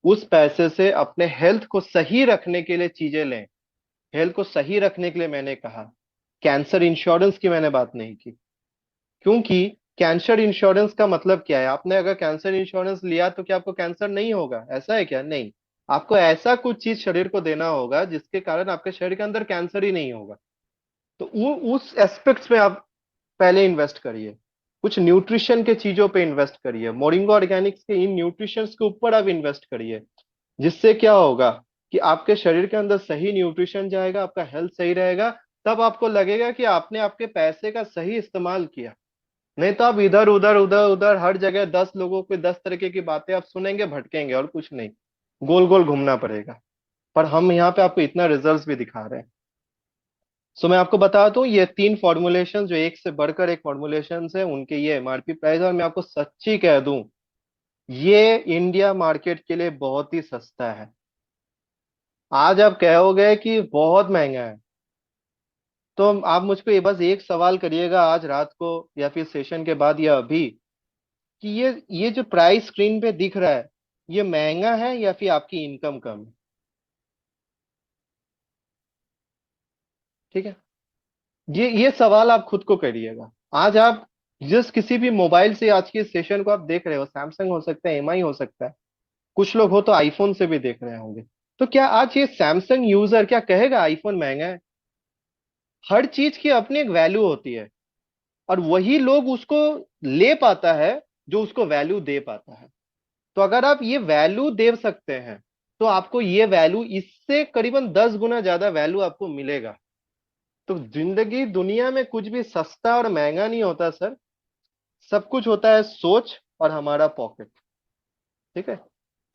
उस पैसे से अपने हेल्थ को सही रखने के लिए चीजें लें। हेल्थ को सही रखने के लिए मैंने कहा, कैंसर इंश्योरेंस की मैंने बात नहीं की, क्योंकि कैंसर इंश्योरेंस का मतलब क्या है? आपने अगर कैंसर इंश्योरेंस लिया तो क्या आपको कैंसर नहीं होगा? ऐसा है क्या? नहीं। आपको ऐसा कुछ चीज शरीर को देना होगा जिसके कारण आपके शरीर के अंदर कैंसर ही नहीं होगा। तो उस एस्पेक्ट्स में आप पहले इन्वेस्ट करिए। कुछ न्यूट्रिशन के चीजों पे इन्वेस्ट करिए, मोरिंगा ऑर्गेनिक्स के इन न्यूट्रिशन के ऊपर आप इन्वेस्ट करिए। जिससे क्या होगा कि आपके शरीर के अंदर सही न्यूट्रिशन जाएगा, आपका हेल्थ सही रहेगा। तब आपको लगेगा कि आपने आपके पैसे का सही इस्तेमाल किया। नहीं तो आप इधर उधर उधर उधर हर जगह 10 लोगों के 10 तरीके की बातें आप सुनेंगे, भटकेंगे और कुछ नहीं, गोल गोल घूमना पड़ेगा। पर हम यहाँ पे आपको इतना रिजल्ट्स भी दिखा रहे हैं। सो मैं आपको बता दूं, ये 3 फॉर्मुलेशन जो एक से बढ़कर एक फॉर्मुलेशन है, उनके ये एमआरपी प्राइस, और मैं आपको सच्ची कह दूं, ये इंडिया मार्केट के लिए बहुत ही सस्ता है। आज आप कहोगे कि बहुत महंगा है, तो आप मुझको ये बस एक सवाल करिएगा आज रात को या फिर सेशन के बाद या अभी, कि ये जो प्राइस स्क्रीन पे दिख रहा है, ये महंगा है या फिर आपकी इनकम कम है? ठीक है। ये सवाल आप खुद को करिएगा। आज आप जिस किसी भी मोबाइल से आज के सेशन को आप देख रहे हो, सैमसंग हो सकता है, एमआई हो सकता है, कुछ लोग हो तो आईफोन से भी देख रहे होंगे। तो क्या आज ये सैमसंग यूजर क्या कहेगा आईफोन महंगा है? हर चीज की अपनी एक वैल्यू होती है, और वही लोग उसको ले पाता है जो उसको वैल्यू दे पाता है। तो अगर आप ये वैल्यू दे सकते हैं, तो आपको ये वैल्यू इससे करीबन 10 गुना ज्यादा वैल्यू आपको मिलेगा। तो जिंदगी दुनिया में कुछ भी सस्ता और महंगा नहीं होता सर। सब कुछ होता है सोच और हमारा पॉकेट। ठीक है।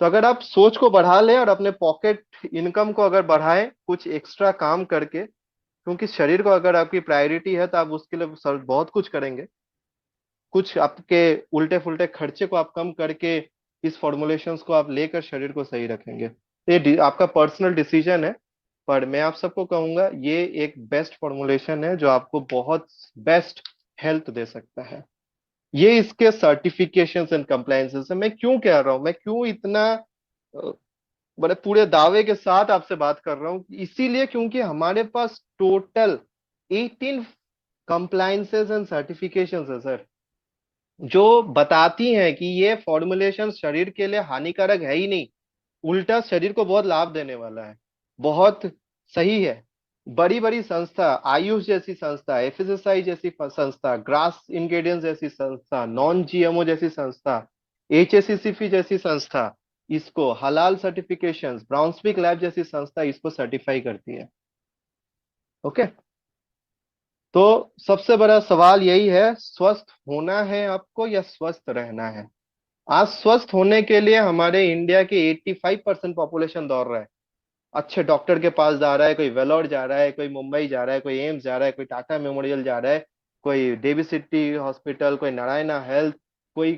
तो अगर आप सोच को बढ़ा लें और अपने पॉकेट इनकम को अगर बढ़ाएं कुछ एक्स्ट्रा काम करके, क्योंकि शरीर को अगर आपकी प्रायोरिटी है तो आप उसके लिए बहुत कुछ करेंगे। कुछ आपके उल्टे फुल्टे खर्चे को आप कम करके इस फॉर्मुलेशंस को आप लेकर शरीर को सही रखेंगे, तो ये आपका पर्सनल डिसीजन है। पर मैं आप सबको कहूंगा ये एक बेस्ट फॉर्मुलेशन है जो आपको बहुत बेस्ट हेल्थ दे सकता है। ये इसके सर्टिफिकेशंस एंड कंप्लायंसेस है। मैं क्यों कह रहा हूं, मैं क्यों इतना अ, बड़े पूरे दावे के साथ आपसे बात कर रहा हूं, इसीलिए क्योंकि हमारे पास टोटल 18 कंप्लायंसेस एंड सर्टिफिकेशंस है सर, जो बताती हैं कि ये फॉर्मुलेशन शरीर के लिए हानिकारक है ही नहीं, उल्टा शरीर को बहुत लाभ देने वाला है, बहुत सही है। बड़ी बड़ी संस्था, आयुष जैसी संस्था, एफएसएसआई जैसी संस्था, ग्रास इंग्रेडिएंट्स जैसी संस्था, नॉन जीएमओ जैसी संस्था, एचएससीसीपी जैसी संस्था, इसको हलाल सर्टिफिकेशंस, ब्राउन्सविक लैब जैसी संस्था इसको सर्टिफाई करती है। ओके। तो सबसे बड़ा सवाल यही है, स्वस्थ होना है आपको या स्वस्थ रहना है? आज स्वस्थ होने के लिए हमारे इंडिया के 85% पॉपुलेशन दौड़ रहा है, अच्छे डॉक्टर के पास जा रहा है, कोई वेलोर जा रहा है, कोई मुंबई जा रहा है, कोई एम्स जा रहा है, कोई टाटा मेमोरियल जा रहा है, कोई डेवी सिटी हॉस्पिटल, कोई नारायणा हेल्थ, कोई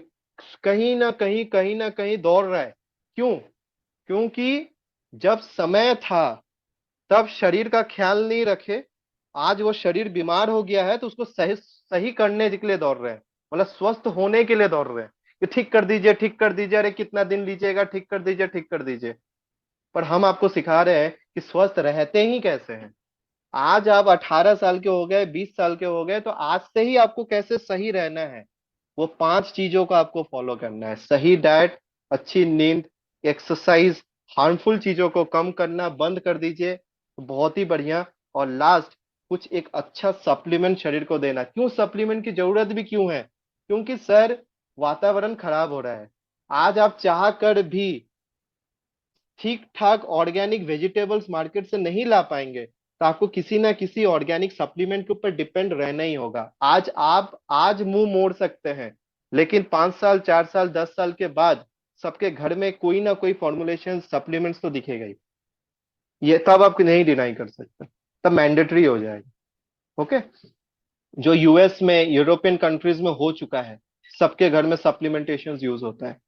कहीं ना कहीं दौड़ रहा है। क्यों? क्योंकि जब समय था तब शरीर का ख्याल नहीं रखे, आज वो शरीर बीमार हो गया है तो उसको सही सही करने के लिए दौड़ रहे हैं, मतलब स्वस्थ होने के लिए दौड़ रहे हैं कि ठीक कर दीजिए, ठीक कर दीजिए, अरे कितना दिन लीजिएगा, ठीक कर दीजिए, ठीक कर दीजिए। पर हम आपको सिखा रहे हैं कि स्वस्थ रहते ही कैसे हैं। आज आप 18 साल के हो गए, 20 साल के हो गए, तो आज से ही आपको कैसे सही रहना है, वो 5 चीजों को आपको फॉलो करना है। सही डाइट, अच्छी नींद, एक्सरसाइज, हार्मफुल चीजों को कम करना बंद कर दीजिए तो बहुत ही बढ़िया। और लास्ट, कुछ एक अच्छा सप्लीमेंट शरीर को देना। क्यों सप्लीमेंट की जरूरत भी क्यों है? क्योंकि सर वातावरण खराब हो रहा है। आज आप चाह कर भी ठीक ठाक ऑर्गेनिक वेजिटेबल्स मार्केट से नहीं ला पाएंगे तो आपको किसी ना किसी ऑर्गेनिक सप्लीमेंट के ऊपर डिपेंड रहना ही होगा। आज आप आज मुंह मोड़ सकते हैं, लेकिन 5 साल, 4 साल, 10 साल के बाद सबके घर में कोई ना कोई फॉर्मुलेशन सप्लीमेंट्स तो दिखेगा ही। ये तब आप नहीं डिनाई कर सकते, तब मैंडेटरी हो जाएगा। ओके। जो यूएस में, यूरोपियन कंट्रीज में हो चुका है, सबके घर में सप्लीमेंटेशन यूज होता है,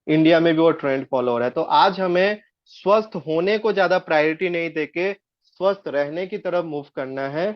इंडिया में भी वो ट्रेंड फॉलो हो रहा है। तो आज हमें स्वस्थ होने को ज्यादा प्रायोरिटी नहीं देके स्वस्थ रहने की तरफ मूव करना है।